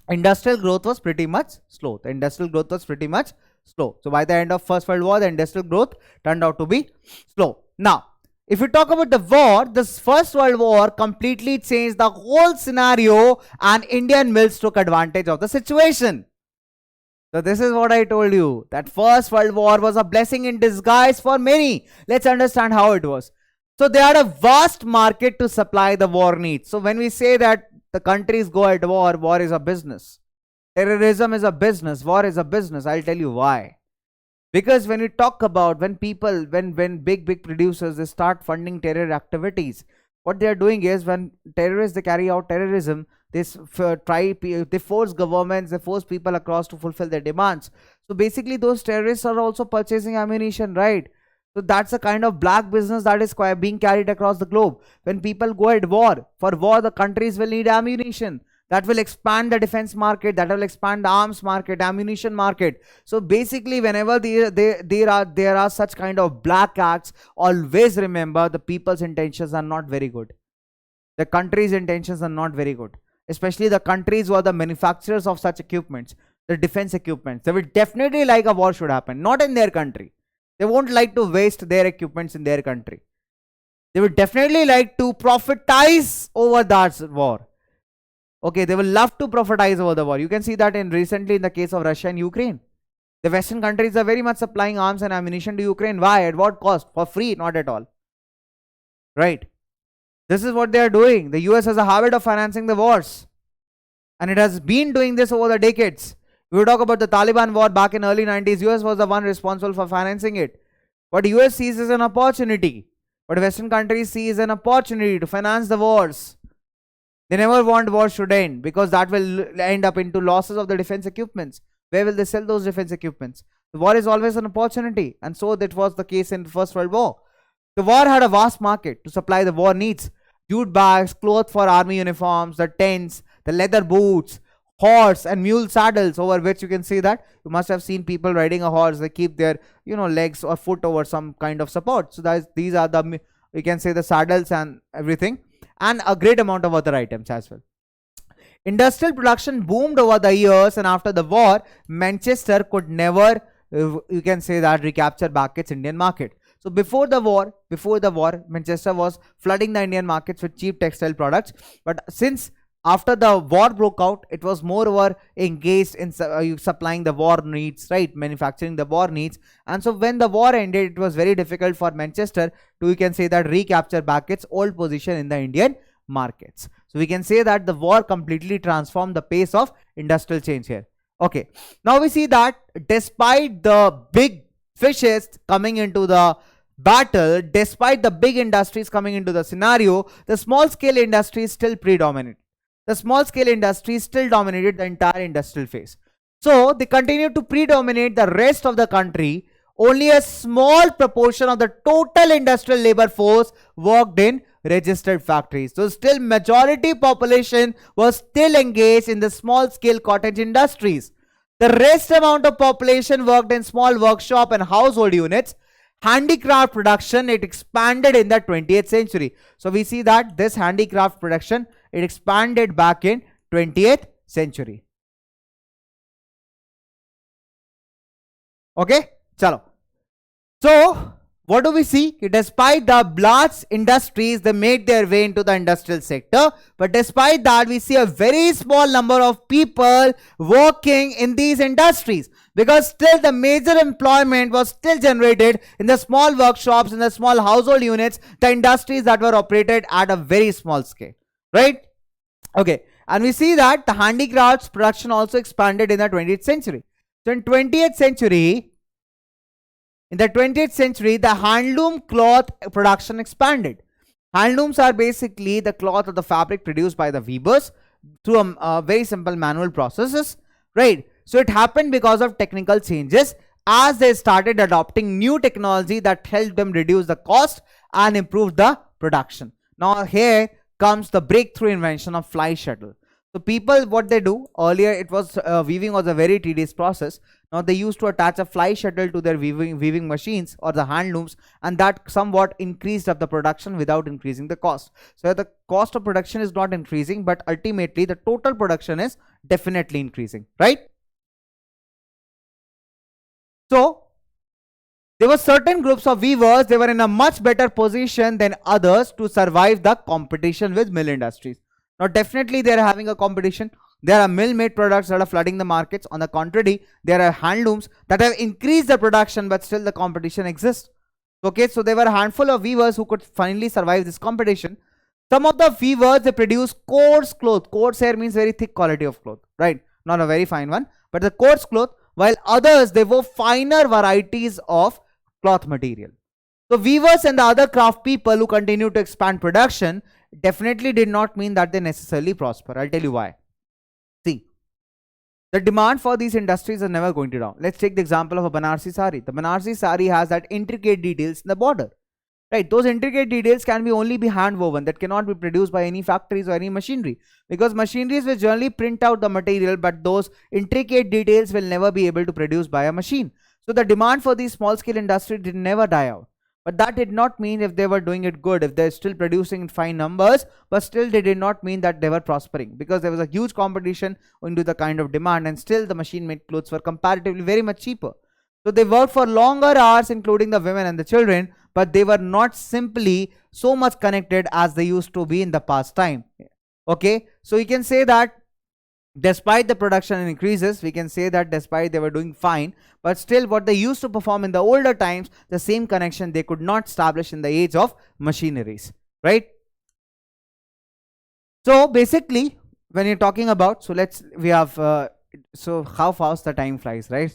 A: industrial growth was pretty much slow. The industrial growth was pretty much slow. So by the end of First World War, the industrial growth turned out to be slow. Now, if you talk about the war, this First World War completely changed the whole scenario, and Indian mills took advantage of the situation. So this is what I told you, that First World War was a blessing in disguise for many. Let's understand how it was. So they had a vast market to supply the war needs. So when we say that the countries go at war, war is a business. Terrorism is a business, war is a business. I'll tell you why. Because when we talk about, when big producers, they start funding terror activities, what they are doing is, when terrorists, they carry out terrorism, They force governments, they force people across to fulfill their demands. So basically those terrorists are also purchasing ammunition, right? So that's a kind of black business that is being carried across the globe. When people go at war, for war the countries will need ammunition. That will expand the defense market, that will expand the arms market, ammunition market. So basically whenever there are such kind of black acts, always remember the people's intentions are not very good. The country's intentions are not very good. Especially the countries who are the manufacturers of such equipments, the defense equipments. They will definitely like a war should happen, not in their country. They won't like to waste their equipments in their country. They would definitely like to profitize over that war. Okay, they will love to profitize over the war. You can see that recently in the case of Russia and Ukraine. The Western countries are very much supplying arms and ammunition to Ukraine. Why? At what cost? For free? Not at all. Right? This is what they are doing. The US has a habit of financing the wars. And it has been doing this over the decades. We talk about the Taliban war back in early 90s. US was the one responsible for financing it. What US sees as an opportunity. What Western countries see as an opportunity to finance the wars. They never want war should end because that will end up into losses of the defense equipments. Where will they sell those defense equipments? The war is always an opportunity, and so that was the case in the First World War. The war had a vast market to supply the war needs. Jute bags, cloth for army uniforms, the tents, the leather boots, horse and mule saddles, over which you can see that you must have seen people riding a horse. They keep their legs or foot over some kind of support. So these are the, you can say, the saddles and everything, and a great amount of other items as well. Industrial production boomed over the years, and after the war, Manchester could never, you can say that, recapture back its Indian market. So before the war, Manchester was flooding the Indian markets with cheap textile products. But since after the war broke out, it was moreover engaged in supplying the war needs, right? Manufacturing the war needs. And so when the war ended, it was very difficult for Manchester to, you can say that, recapture back its old position in the Indian markets. So we can say that the war completely transformed the pace of industrial change here. Okay. Now we see that despite the big fishes coming into the battle, despite the big industries coming into the scenario, the small scale industries still predominate. The small scale industries still dominated the entire industrial phase. So they continued to predominate the rest of the country. Only a small proportion of the total industrial labor force worked in registered factories. So still majority population was still engaged in the small scale cottage industries. The rest amount of population worked in small workshop and household units. Handicraft production, it expanded in the 20th century. So we see that this handicraft production, it expanded back in 20th century. Okay, chalo. So what do we see? Despite the large industries, they made their way into the industrial sector. But despite that, we see a very small number of people working in these industries, because still the major employment was still generated in the small workshops, in the small household units, the industries that were operated at a very small scale, right? Okay, and we see that the handicrafts production also expanded in the 20th century. So in 20th century, the handloom cloth production expanded. Handlooms are basically the cloth or the fabric produced by the weavers through a very simple manual processes, right? So it happened because of technical changes as they started adopting new technology that helped them reduce the cost and improve the production. Now here comes the breakthrough invention of fly shuttle. So people, what they do, earlier it was weaving was a very tedious process. Now they used to attach a fly shuttle to their weaving machines or the handlooms, and that somewhat increased up the production without increasing the cost. So the cost of production is not increasing, but ultimately the total production is definitely increasing, right? So there were certain groups of weavers, they were in a much better position than others to survive the competition with mill industries. Now definitely they are having a competition. There are mill-made products that are flooding the markets. On the contrary, there are handlooms that have increased the production, but still the competition exists. Okay, so there were a handful of weavers who could finally survive this competition. Some of the weavers, they produce coarse cloth. Coarse here means very thick quality of cloth, right? Not a very fine one, but the coarse cloth, while others, they wore finer varieties of cloth material. So weavers and the other craft people who continue to expand production, definitely did not mean that they necessarily prosper. I'll tell you why. See, the demand for these industries is never going to down. Let's take the example of a Banarsi sari. The Banarsi sari has that intricate details in the border. Right, those intricate details can be only be hand woven, that cannot be produced by any factories or any machinery, because machineries will generally print out the material, but those intricate details will never be able to produce by a machine. So the demand for these small scale industries did never die out. But that did not mean if they were doing it good, if they're still producing in fine numbers, but still they did not mean that they were prospering, because there was a huge competition into the kind of demand, and still the machine made clothes were comparatively very much cheaper. So they worked for longer hours, including the women and the children, but they were not simply so much connected as they used to be in the past time. Okay, so you can say that despite the production increases, we can say that despite they were doing fine, but still what they used to perform in the older times, the same connection they could not establish in the age of machineries, right? So basically, when you're talking about, so we have, so how fast the time flies, right?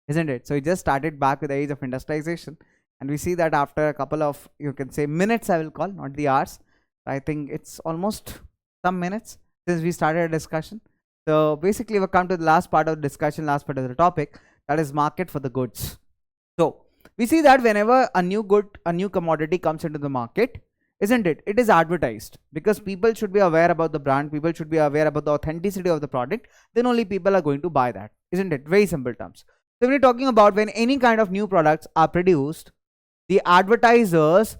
A: Isn't it? So it just started back with the age of industrialization, and we see that after a couple of, you can say, minutes, I will call, not the hours. I think it's almost some minutes since we started a discussion. So basically we've come to the last part of the discussion, last part of the topic, that is market for the goods. So we see that whenever a new good, a new commodity comes into the market, isn't it? It is advertised, because people should be aware about the brand, people should be aware about the authenticity of the product, then only people are going to buy that, isn't it? Very simple terms. So when you're talking about when any kind of new products are produced, the advertisers,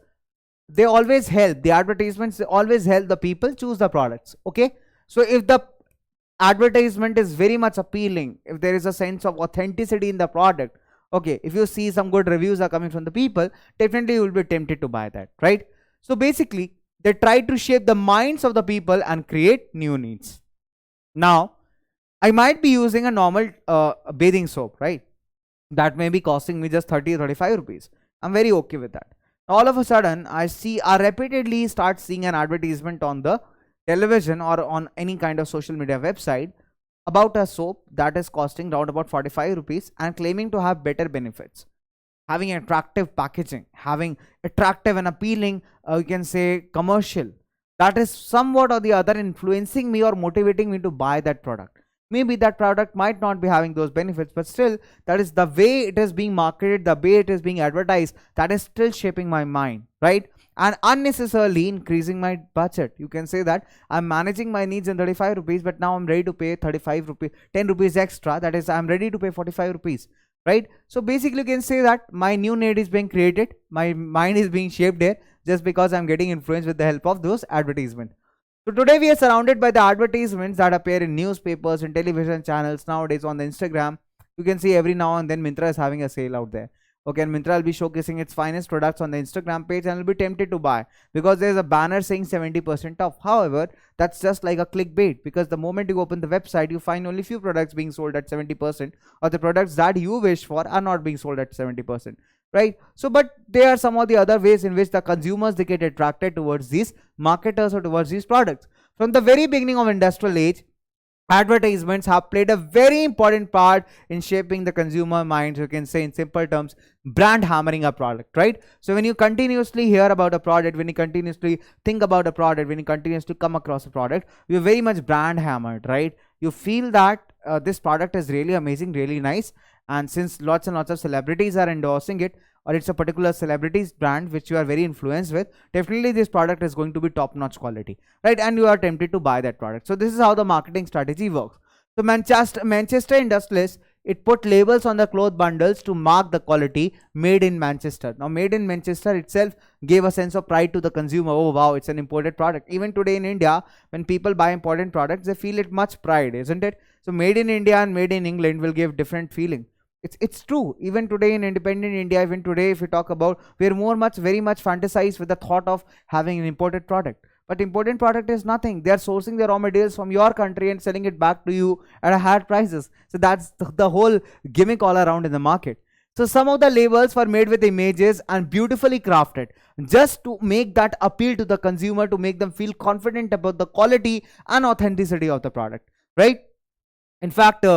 A: they always help, the advertisements, they always help the people choose the products. Okay, so if the advertisement is very much appealing, if there is a sense of authenticity in the product, okay, if you see some good reviews are coming from the people, definitely you will be tempted to buy that, right? So basically they try to shape the minds of the people and create new needs. Now I might be using a normal bathing soap, right? That may be costing me just 30 or 35 rupees. I'm very okay with that. All of a sudden I repeatedly start seeing an advertisement on the television or on any kind of social media website about a soap that is costing around about 45 rupees and claiming to have better benefits, having attractive packaging, having attractive and appealing, you can say, commercial, that is somewhat or the other influencing me or motivating me to buy that product. Maybe that product might not be having those benefits, but still that is the way it is being marketed, the way it is being advertised, that is still shaping my mind, right? And unnecessarily increasing my budget. You can say that I'm managing my needs in 35 rupees, but now I'm ready to pay 35 rupees, 10 rupees extra, that is I'm ready to pay 45 rupees, right? So basically you can say that my new need is being created, my mind is being shaped there, just because I'm getting influenced with the help of those advertisements. So today we are surrounded by the advertisements that appear in newspapers and television channels, nowadays on the Instagram. You can see every now and then Myntra is having a sale out there. Okay, and Myntra will be showcasing its finest products on the Instagram page, and will be tempted to buy because there is a banner saying 70% off. However, that's just like a clickbait, because the moment you open the website, you find only few products being sold at 70%, or the products that you wish for are not being sold at 70%. Right? So but there are some of the other ways in which the consumers, they get attracted towards these marketers or towards these products. From the very beginning of industrial age, advertisements have played a very important part in shaping the consumer minds. You can say in simple terms, brand hammering a product, right? So when you continuously hear about a product, when you continuously think about a product, when you continuously come across a product, you're very much brand hammered, right? You feel that this product is really amazing, really nice, and since lots and lots of celebrities are endorsing it, or it's a particular celebrity's brand which you are very influenced with, definitely this product is going to be top notch quality, right? And you are tempted to buy that product. So this is how the marketing strategy works. So Manchester Industrialists, it put labels on the cloth bundles to mark the quality, made in Manchester. Now made in Manchester itself gave a sense of pride to the consumer. Oh wow, it's an imported product. Even today in India, when people buy imported products, they feel it much pride, isn't it? So made in India and made in England will give different feeling. It's true. Even today in independent India, even today, if we talk about, we're very much fantasized with the thought of having an imported product. But imported product is nothing. They are sourcing the raw materials from your country and selling it back to you at a higher prices. So that's the whole gimmick all around in the market. So some of the labels were made with images and beautifully crafted, just to make that appeal to the consumer, to make them feel confident about the quality and authenticity of the product, right? In fact,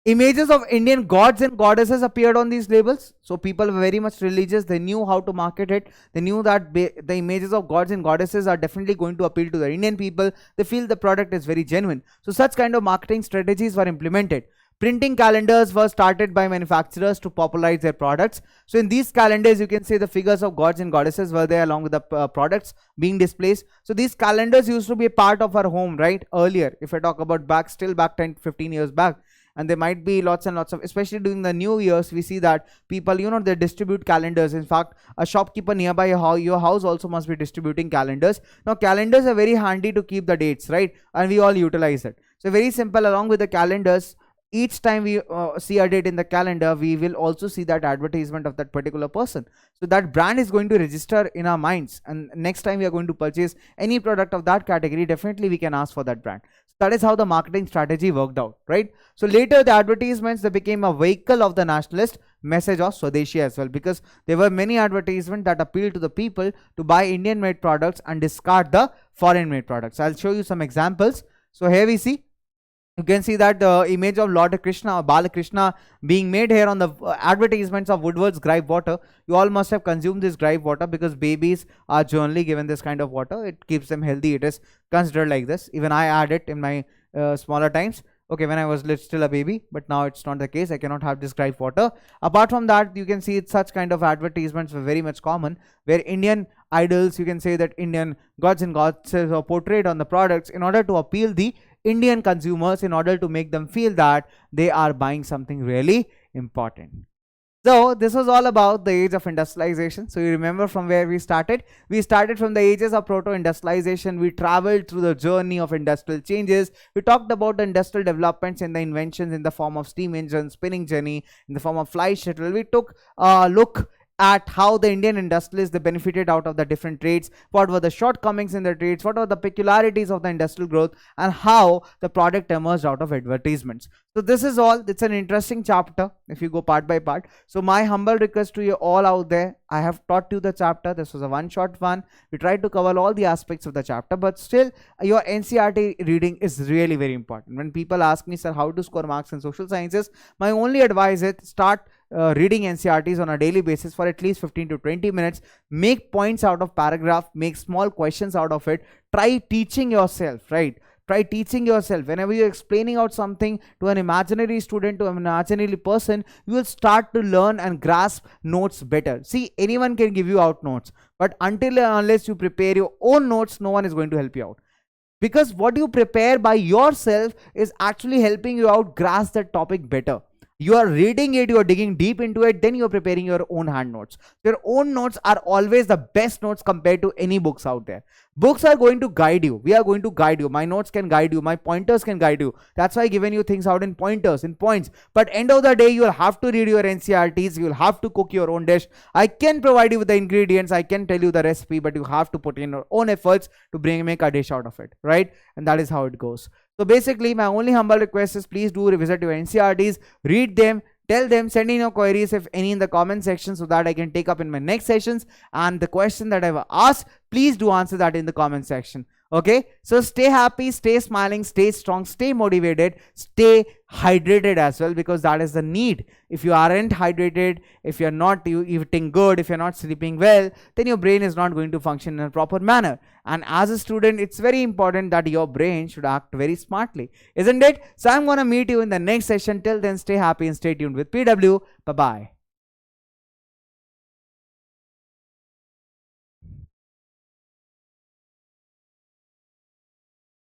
A: Images of Indian gods and goddesses appeared on these labels. So people were very much religious. They knew how to market it. They knew that the images of gods and goddesses are definitely going to appeal to the Indian people. They feel the product is very genuine. So such kind of marketing strategies were implemented. Printing calendars were started by manufacturers to popularize their products. So in these calendars, you can see the figures of gods and goddesses were there along with the products being displayed. So these calendars used to be a part of our home, right? Earlier, if I talk about still back 10, 15 years back. And there might be lots and lots of, especially during the new years, we see that people, they distribute calendars. In fact, a shopkeeper nearby your house also must be distributing calendars. Now calendars are very handy to keep the dates, right? And we all utilize it. So very simple. Along with the calendars, each time we see a date in the calendar, we will also see that advertisement of that particular person. So that brand is going to register in our minds, and next time we are going to purchase any product of that category, definitely we can ask for that brand. So that is how the marketing strategy worked out, right? So later the advertisements, they became a vehicle of the nationalist message of Swadeshi as well, because there were many advertisements that appealed to the people to buy Indian made products and discard the foreign made products. I'll show you some examples. So here we see, you can see that the image of Lord Krishna or Balakrishna being made here on the advertisements of Woodward's gripe water. You all must have consumed this gripe water, because babies are generally given this kind of water. It keeps them healthy. It is considered like this. Even I add it in my smaller times. Okay, when I was still a baby, but now it's not the case. I cannot have this gripe water. Apart from that, you can see such kind of advertisements were very much common, where Indian idols, you can say that Indian gods and goddesses are portrayed on the products in order to appeal the Indian consumers, in order to make them feel that they are buying something really important. So this was all about the age of industrialization. So you remember from where we started. We started from the ages of proto-industrialization. We traveled through the journey of industrial changes. We talked about the industrial developments and the inventions in the form of steam engine, spinning jenny, in the form of fly shuttle. We took a look at how the Indian industrialists, they benefited out of the different trades, what were the shortcomings in the trades, what are the peculiarities of the industrial growth, and how the product emerged out of advertisements. So this is all. It's an interesting chapter if you go part by part. So my humble request to you all out there, I have taught you the chapter. This was a one-shot one. We tried to cover all the aspects of the chapter, but still your NCERT reading is really very important. When people ask me, sir, how to score marks in social sciences, my only advice is start reading NCERTs on a daily basis for at least 15 to 20 minutes. Make points out of paragraph, make small questions out of it. Try teaching yourself, right? Try teaching yourself. Whenever you're explaining out something to an imaginary student, to an imaginary person, you will start to learn and grasp notes better. See, anyone can give you out notes, but until and unless you prepare your own notes, no one is going to help you out. Because what you prepare by yourself is actually helping you out grasp that topic better. You are reading it, you are digging deep into it, then you are preparing your own hand notes. Your own notes are always the best notes compared to any books out there. Books are going to guide you. We are going to guide you. My notes can guide you. My pointers can guide you. That's why I've given you things out in pointers, in points. But end of the day, you will have to read your NCERTs. You will have to cook your own dish. I can provide you with the ingredients. I can tell you the recipe, but you have to put in your own efforts to make a dish out of it, right? And that is how it goes. So basically, my only humble request is please do revisit your NCERTs, read them, tell them, send in your queries if any in the comment section, so that I can take up in my next sessions. And the question that I've asked, please do answer that in the comment section. Okay, so stay happy, stay smiling, stay strong, stay motivated, stay hydrated as well, because that is the need. If you aren't hydrated, if you're not eating good, if you're not sleeping well, then your brain is not going to function in a proper manner. And as a student, it's very important that your brain should act very smartly, isn't it? So I'm going to meet you in the next session. Till then, stay happy and stay tuned with PW. Bye-bye.